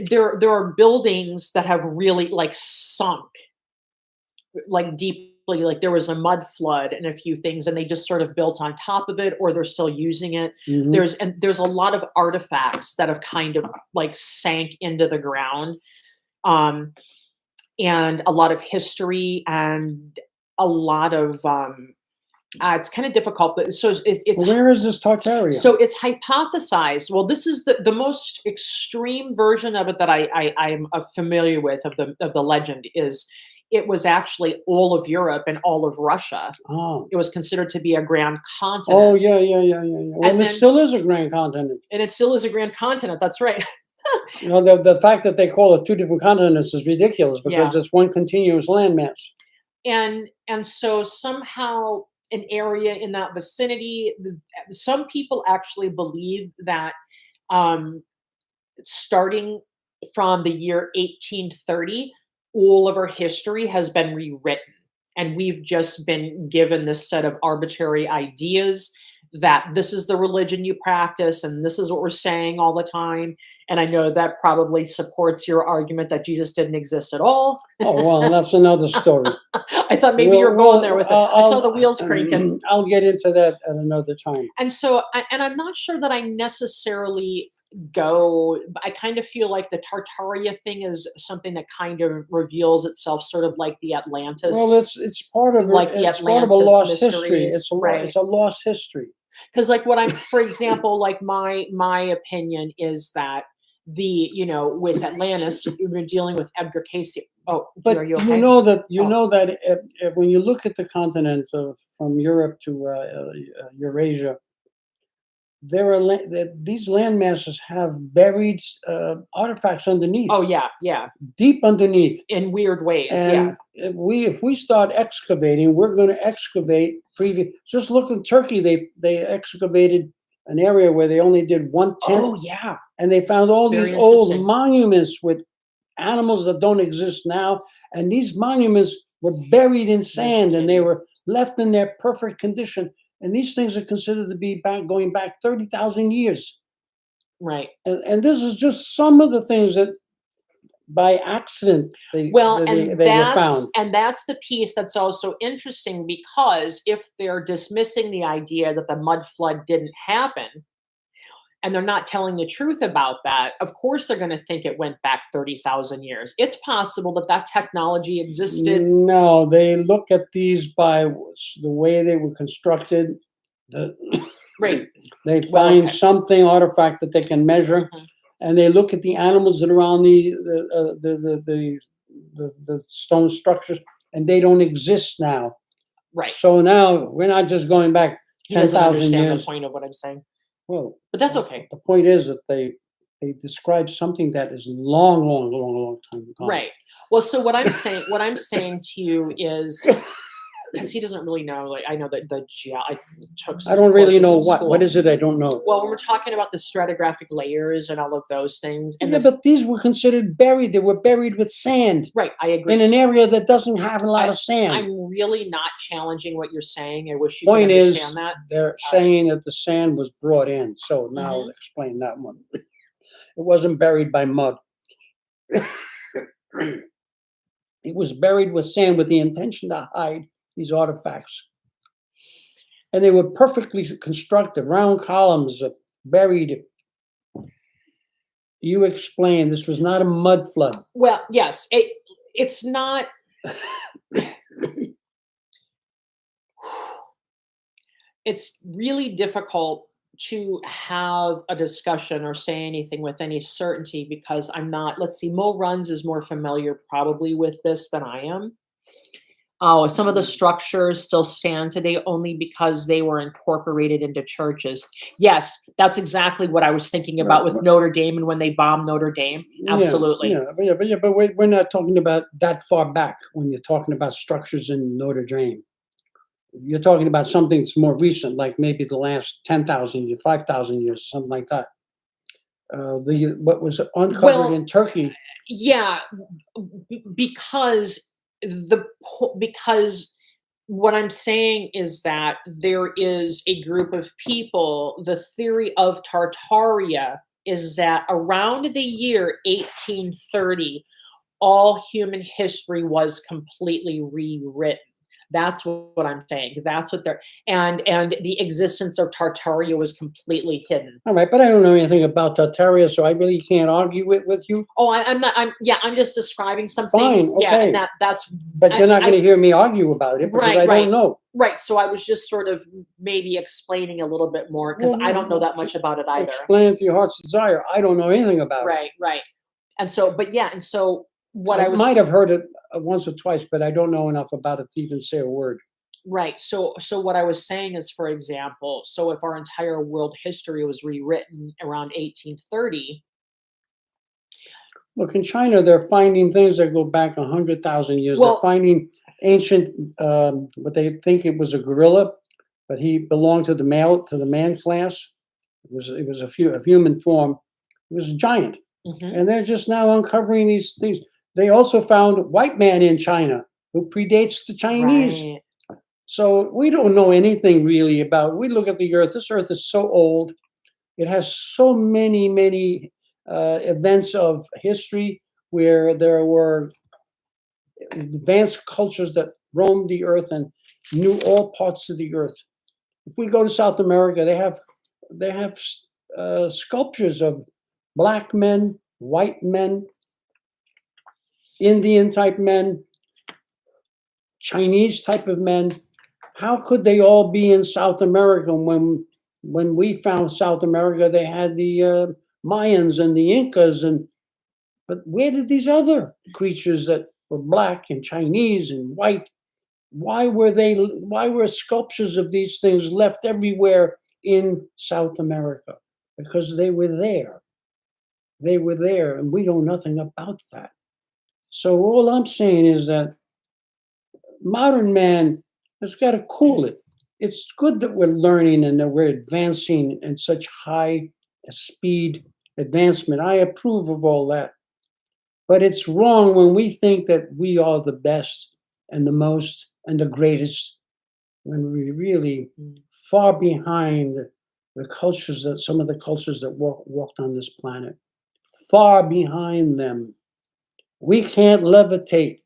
there are buildings that have really like sunk like deeply, like there was a mud flood and a few things and they just sort of built on top of it, or they're still using it. Hmm. There's a lot of artifacts that have kind of like sank into the ground, um and a lot of history and a lot of it's kind of difficult, but Where is this Tartaria? it's hypothesized. Well, this is the most extreme version of it that I'm familiar with of the legend is it was actually all of Europe and all of Russia. Oh, It was considered to be a grand oh continent, yeah, yeah, yeah, yeah, yeah. Well, and it then still is a grand continent. and it still is a grand continent. That's right. You know, the fact that they call it two different continents is ridiculous Yeah, because it's one continuous landmass. and so somehow an area in that vicinity. Some people actually believe that um, starting from the year 1830, all of our history has been rewritten. And we've just been given this set of arbitrary ideas that this is the religion you practice and this is what we're saying all the time. And I know that probably supports your argument that Jesus didn't exist at all. Oh, well, that's another story. I thought maybe you were going there with it. I saw the wheels cranking. I'll get into that at another time. And so, and I'm not sure that I necessarily go, I kind of feel like the Tartaria thing is something that kind of reveals itself sort of like the Atlantis. Well, it's part of like the it's part of a Atlantis lost history. mysteries, It's a lost history. Because like what I'm, for example, like my opinion is that with Atlantis, we were dealing with Edgar Casey. Oh, But are you okay? you know that Oh. when you look at the continent from Europe to Eurasia, these land masses have buried artifacts underneath, Oh yeah, yeah. deep underneath. In weird ways, yeah. And if we start excavating, we're going to excavate previous. Just look in Turkey; they excavated an area where they only did 1/10, Oh yeah. and they found all Very these old interesting. monuments with animals that don't exist now, and these monuments were buried in sand, and they were left in their perfect condition. And these things are considered to be going back 30,000 years. Right. And this is just some of the things that by accident Well, they were found. that's the piece that's also interesting, because if they're dismissing the idea that the mud flood didn't happen, and they're not telling the truth about that, of course they're going to think it went back 30,000 years. It's possible that that technology existed. No, they look at these by the way they were constructed. The, Right. they Well, find okay. something artifact that they can measure, Mhm. and they look at the animals that are on the stone structures, and they don't exist now. Right. So now we're not just going back He doesn't 10,000 understand the years. point of what I'm saying. Well, But that's okay. the point is that they describe something that is long, long, long, long time ago. Right. Well, so what I'm saying to you is, because he doesn't really know. Like, I know that I took I don't really courses know in what. school. What is it? I don't know. Well, when we're talking about the stratigraphic layers and all of those things, and Yeah, but these were considered buried. They were buried with sand right, I agree. in an area that doesn't have a lot of sand. I'm really not challenging what you're saying. I wish you could Point is, understand that. they're saying that the sand was brought in. So now Mhm. explain that one. It wasn't buried by mud. It was buried with sand with the intention to hide these artifacts. And they were perfectly constructed, round columns buried. You explained this was not a mud flood. Well, yes, it's not. It's really difficult to have a discussion or say anything with any certainty, because I'm not. Let's see, Mo Runs is more familiar probably with this than I am. Oh, some of the structures still stand today only because they were incorporated into churches. Yes, that's exactly what I was thinking about with Notre Dame and when they bombed Notre Dame. Absolutely. But we're not talking about that far back when you're talking about structures in Notre Dame. You're talking about something that's more recent, like maybe the last 10,000 years, 5,000 years, something like that. What was uncovered in Turkey. Yeah, because because what I'm saying is that there is a group of people. The theory of Tartaria is that around the year 1830, all human history was completely rewritten. That's what I'm saying. That's what they're, and the existence of Tartaria was completely hidden. All right, but I don't know anything about Tartaria, so I really can't argue it with you. Oh, I'm not. I'm just describing some Fine, things. Yeah, okay. and that's. But you're not going to hear me argue about it because I don't know. Right. So I was just sort of maybe explaining a little bit more, because I don't know that much about it either. Explain it to your heart's desire. I don't know anything about it. Right. And so, but yeah, and so what I might have heard it once or twice, but I don't know enough about it to even say a word. Right. So what I was saying is, for example, so if our entire world history was rewritten around 1830. Look, in China, they're finding things that go back 100,000 years. Well, they're finding ancient, what they think it was a gorilla, but he belonged to the man class. It was a human form. It was a giant. And they're just now uncovering these things. They also found white man in China who predates the Chinese. Right. So we don't know anything really about. We look at the Earth. This Earth is so old. It has so many events of history where there were advanced cultures that roamed the Earth and knew all parts of the Earth. If we go to South America, they have sculptures of black men, white men, Indian type men, Chinese type of men. How could they all be in South America when we found South America? They had the Mayans and the Incas, but where did these other creatures that were black and Chinese and white? Why were they? Why were sculptures of these things left everywhere in South America? Because they were there. They were there, and we know nothing about that. So all I'm saying is that modern man has got to cool it. It's good that we're learning and that we're advancing in such high speed advancement. I approve of all that. But it's wrong when we think that we are the best and the most and the greatest, when we really far behind the cultures that some of the cultures that walked on this planet, far behind them. We can't levitate.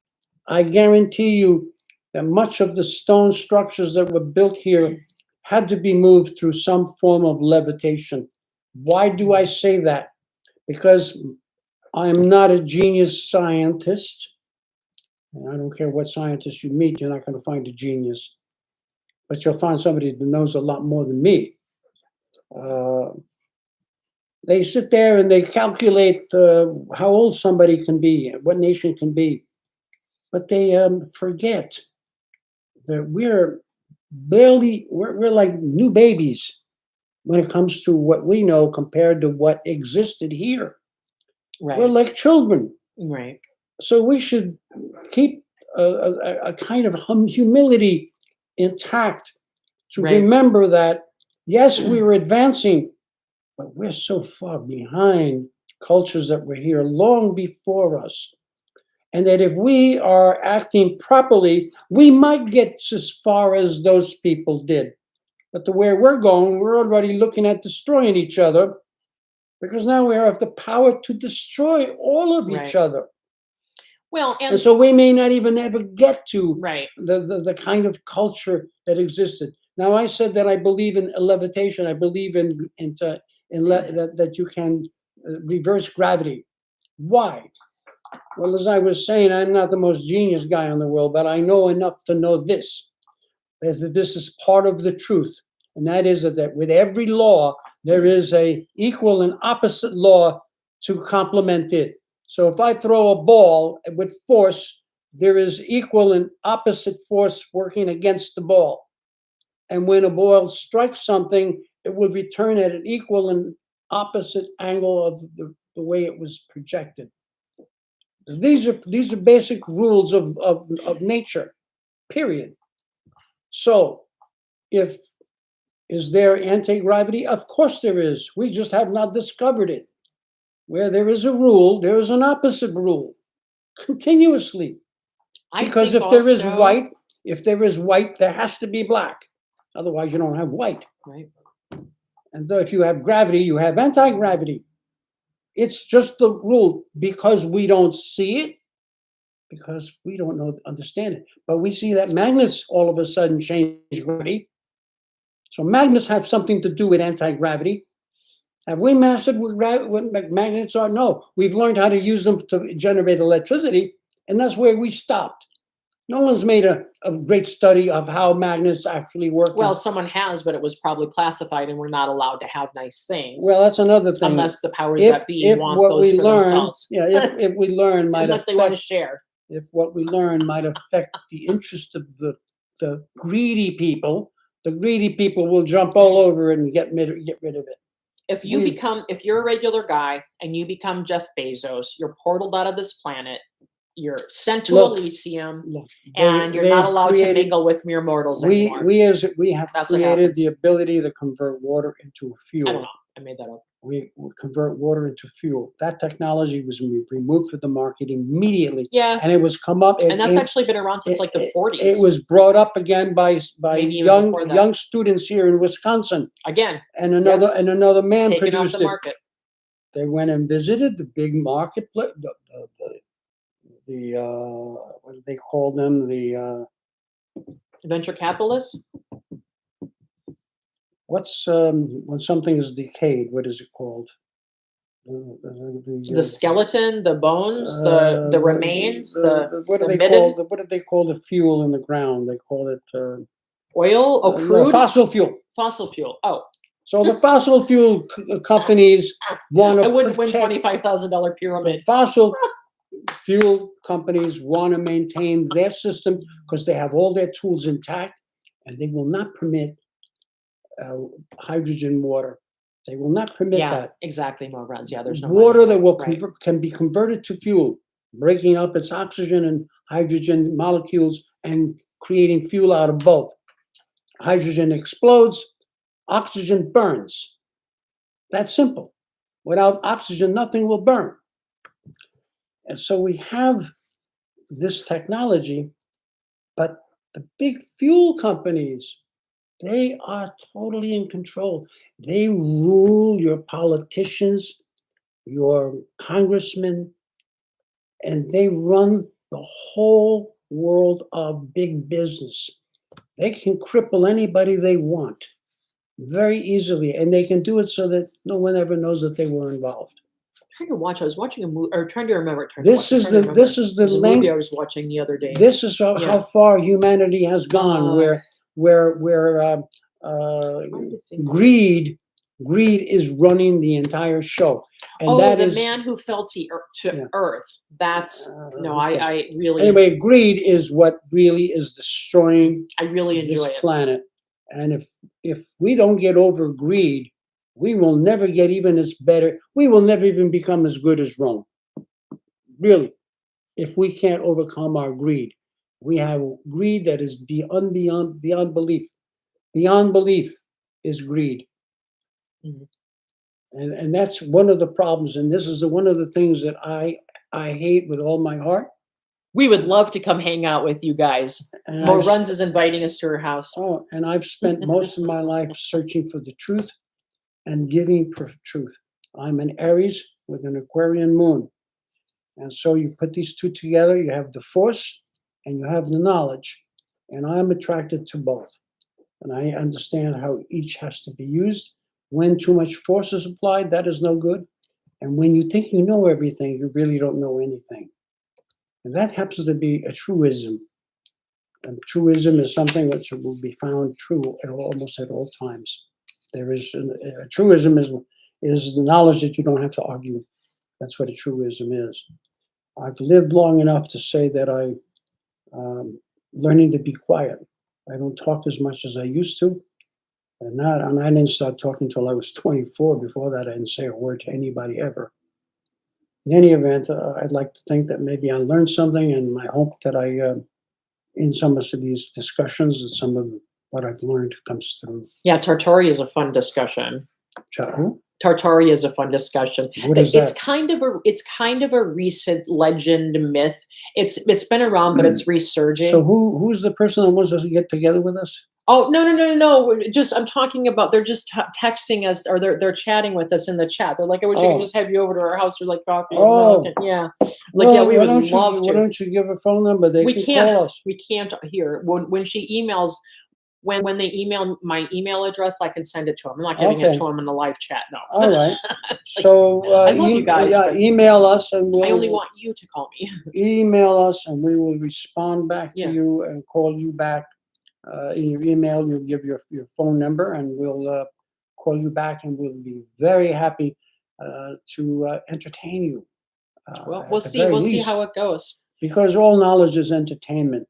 I guarantee you that much of the stone structures that were built here had to be moved through some form of levitation. Why do I say that? Because I'm not a genius scientist. And I don't care what scientist you meet, you're not going to find a genius. But you'll find somebody that knows a lot more than me. They sit there and they calculate how old somebody can be, what nation can be. But they forget that we're like new babies when it comes to what we know compared to what existed here. Right. We're like children. Right. So we should keep a kind of humility intact to remember that, yes, we were advancing, but we're so far behind cultures that were here long before us. And that if we are acting properly, we might get as far as those people did. But the way we're going, we're already looking at destroying each other, because now we have the power to destroy all of each other. Well, and so we may not even ever get to right. the kind of culture that existed. Now, I said that I believe in levitation. I believe that you can reverse gravity. Why? Well, as I was saying, I'm not the most genius guy in the world, but I know enough to know this, that this is part of the truth. And that is that with every law, there is a equal and opposite law to complement it. So if I throw a ball with force, there is equal and opposite force working against the ball. And when a ball strikes something, it will return at an equal and opposite angle of the way it was projected. These are basic rules of nature, period. So is there anti-gravity? Of course there is. We just have not discovered it. Where there is a rule, there is an opposite rule, continuously. Because if there is white, there has to be black. Otherwise, you don't have white. Right. And though if you have gravity, you have anti-gravity. It's just the rule, because we don't see it, because we don't understand it. But we see that magnets all of a sudden change gravity. So magnets have something to do with anti-gravity. Have we mastered what magnets are? No. We've learned how to use them to generate electricity, and that's where we stopped. No one's made a great study of how magnets actually work. Well, someone has, but it was probably classified, and we're not allowed to have nice things. Well, that's another thing. Unless the powers that be want those for themselves. Yeah, if we learn might unless they want to share. If what we learn might affect the interest of the greedy people, the greedy people will jump all over it and get rid of it. If you're a regular guy and you become Jeff Bezos, you're portaled out of this planet, you're sent to Elysium, and you're not allowed to mingle with mere mortals anymore. We have created the ability to convert water into fuel. I don't know. I made that up. We convert water into fuel. That technology was removed from the market immediately, Yeah, and it was come up. and that's actually been around since like the It 40s, was brought up again by maybe even before that. young students here in Wisconsin, Again, and another man taken off the produced it. market. They went and visited the big marketplace, what do they call them? Venture capitalists, What's when something is decayed? What is it called? the skeleton, the bones, the remains, what do the they midden, call what do they call the fuel in the ground? They call it oil, oh, no, crude, fossil fuel. fossil fuel. Oh, So the fossil fuel companies want I to wouldn't win protect $25,000 the pyramid. fossil fuel companies want to maintain their system because they have all their tools intact, and they will not permit hydrogen water. They will not permit Yeah, that. exactly, more runs. Yeah, there's no Water money that in will it, right. can be converted to fuel, breaking up its oxygen and hydrogen molecules and creating fuel out of both. Hydrogen explodes, oxygen burns. That's simple. Without oxygen, nothing will burn. And so we have this technology, but the big fuel companies, they are totally in control. They rule your politicians, your congressmen, and they run the whole world of big business. They can cripple anybody they want very easily, and they can do it so that no one ever knows that they were involved. Trying to watch. I was watching a movie, or trying to remember. This is the movie length. I was watching the other day. This is how Yeah. far humanity has gone. Where Trying to think. greed is running the entire show, and Oh, that the is man who fell to Yeah. Earth. That's no, okay. I really, Anyway, greed is what really is destroying I really enjoy this it. planet. And if we don't get over greed, we will never get even as better. We will never even become as good as Rome. Really, if we can't overcome our greed, we have greed that is beyond belief. Beyond belief is greed. Mhm. And that's one of the problems. And this is one of the things that I hate with all my heart. We would love to come hang out with you guys. And Mo I've Runs is inviting us to her house. and I've spent most of my life searching for the truth and giving truth. I'm an Aries with an Aquarian moon. And so you put these two together, you have the force and you have the knowledge. And I'm attracted to both. And I understand how each has to be used. When too much force is applied, that is no good. And when you think you know everything, you really don't know anything. And that happens to be a truism. And truism is something which will be found true almost at all times. There is a truism is the knowledge that you don't have to argue. That's what a truism is. I've lived long enough to say that learning to be quiet. I don't talk as much as I used to, and I didn't start talking until I was 24. Before that, I didn't say a word to anybody ever. In any event, I'd like to think that maybe I learned something, and I hope that in some of these discussions, that some of what I've learned comes through. Yeah, Tartari is a fun discussion. Who? Tartari is a fun discussion. What is It's that? kind of a recent legend myth. It's been around, but it's resurging. So who's the person that wants us to get together with us? Oh, no. Just I'm talking about they're just texting us, or they're chatting with us in the chat. They're like, "I wish I could just have you over to our house for like coffee and milk." And, yeah. Like, yeah, we would love Why to. don't you give a phone number? They We can can't. call us. We can't here. When she emails, when they email my email address, I can send it to them. I'm not giving it to them in the live chat. No. All right. So I love you guys, but email us, and I only want you to call me. email us, and we will respond back to Yeah. you and call you back. In your email, you'll give your phone number, and we'll call you back, and we'll be very happy to entertain you. Well, at we'll the see. very We'll see least, how it goes. because all knowledge is entertainment.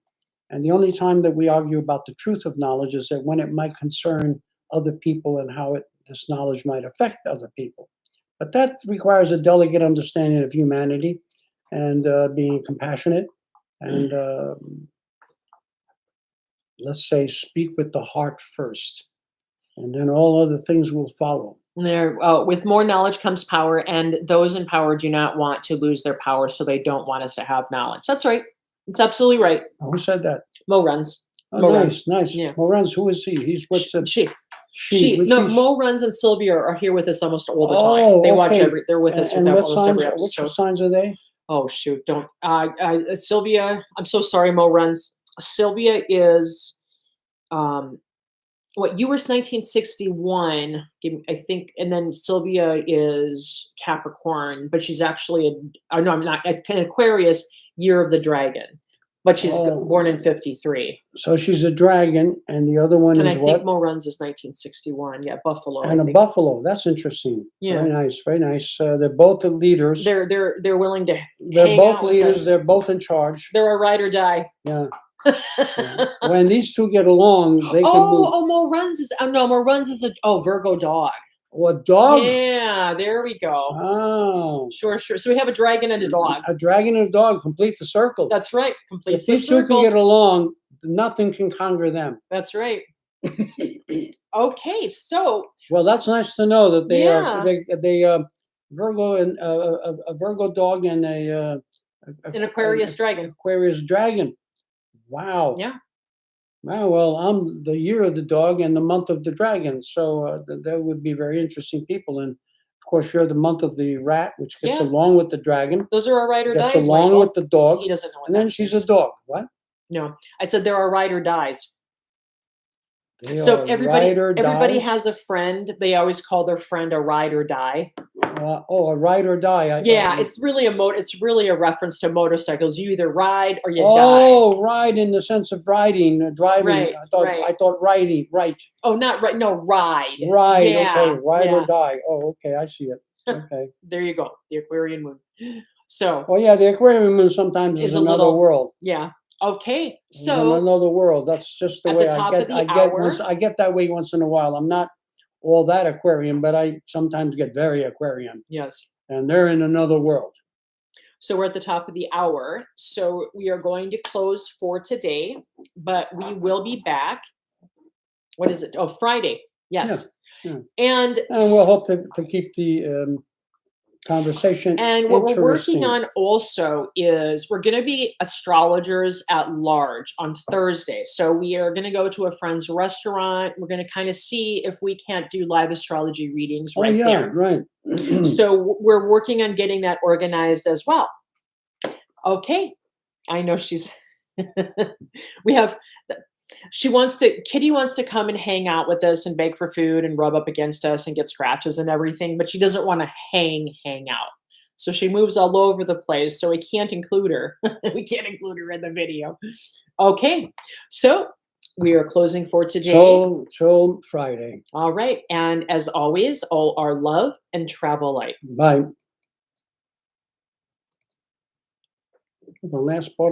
And the only time that we argue about the truth of knowledge is that when it might concern other people and how this knowledge might affect other people. But that requires a delicate understanding of humanity and being compassionate and, let's say, speak with the heart first. And then all other things will follow. There, with more knowledge comes power, and those in power do not want to lose their power, so they don't want us to have knowledge. That's right. It's absolutely right. Who said that? Mo runs. Oh, Mo nice, runs. nice. Yeah. Lorenz, who is he? He's what's the She. she? Which No, he's Mo runs and Sylvia are here with us almost all the time. oh, They watch okay. they're with us with And what almost every signs? Which episode. signs are they? Oh shoot, don't Sylvia, I'm so sorry, Mo runs. Sylvia is what yours 1961, I think, and then Sylvia is Capricorn, but she's actually no, I'm not an Aquarius, year of the dragon. But she's born in Oh, 53. so she's a dragon, and the other one And I is think what? Mo runs is 1961. Yeah, Buffalo, I And a think. buffalo. That's interesting. Yeah. Very nice, very nice. They're both the leaders. They're willing to They're hang both out with leaders. us. They're both in charge. They're a ride or die. Yeah. Yeah. When these two get along, they can move. Mo runs is no, Mo runs is a Virgo dog. What dog? Yeah, there we go. Oh, Sure. So we have a dragon and a dog. a dragon and a dog complete the circle. That's right. Completes If the these two can circle. get along, nothing can conquer them. That's right. Okay, so Well, that's nice to know that they Yeah. are they Virgo and a Virgo dog and an Aquarius dragon. Aquarius dragon. Wow. Yeah. Wow. Well, I'm the year of the dog and the month of the dragon, so that would be very interesting people. And of course, you're the month of the rat, which gets Yeah. along with the dragon, Those are our ride or gets dies, along Michael. with the dog, He doesn't know what and then that she's means. a dog. What? No, I said there are ride or dies. They So are everybody ride or dies? has a friend. They always call their friend a ride or die. A ride or die. Yeah, it's really a reference to motorcycles. You either ride or you die. Oh, ride in the sense of riding, driving. Right, right. I thought riding, right. Oh, not right. No, ride. Ride, Yeah, okay. Ride yeah. or die. Oh, okay, I see it. Okay. There you go. The Aquarian moon. So Well, yeah, the aquarium moon sometimes is a another little world. yeah. Okay. It's So another world. That's just the at way the top of the I get hour, I get that way once in a while. I'm not all that aquarium, but I sometimes get very aquarium. yes. And they're in another world. So we're at the top of the hour. So we are going to close for today, but we will be back. What is it? Oh, Friday. Yes. Yeah. And we'll hope to keep the conversation And what we're interesting. working on also is we're going to be astrologers at large on Thursday. So we are going to go to a friend's restaurant. We're going to kind of see if we can't do live astrology readings Oh, right yeah, there. right. So we're working on getting that organized as well. Okay. I know she's we have Kitty wants to come and hang out with us and beg for food and rub up against us and get scratches and everything, but she doesn't want to hang out. So she moves all over the place, so we can't include her. We can't include her in the video. Okay. So we are closing for today. Till Friday. All right. And as always, all our love and travel light. Bye. The last part.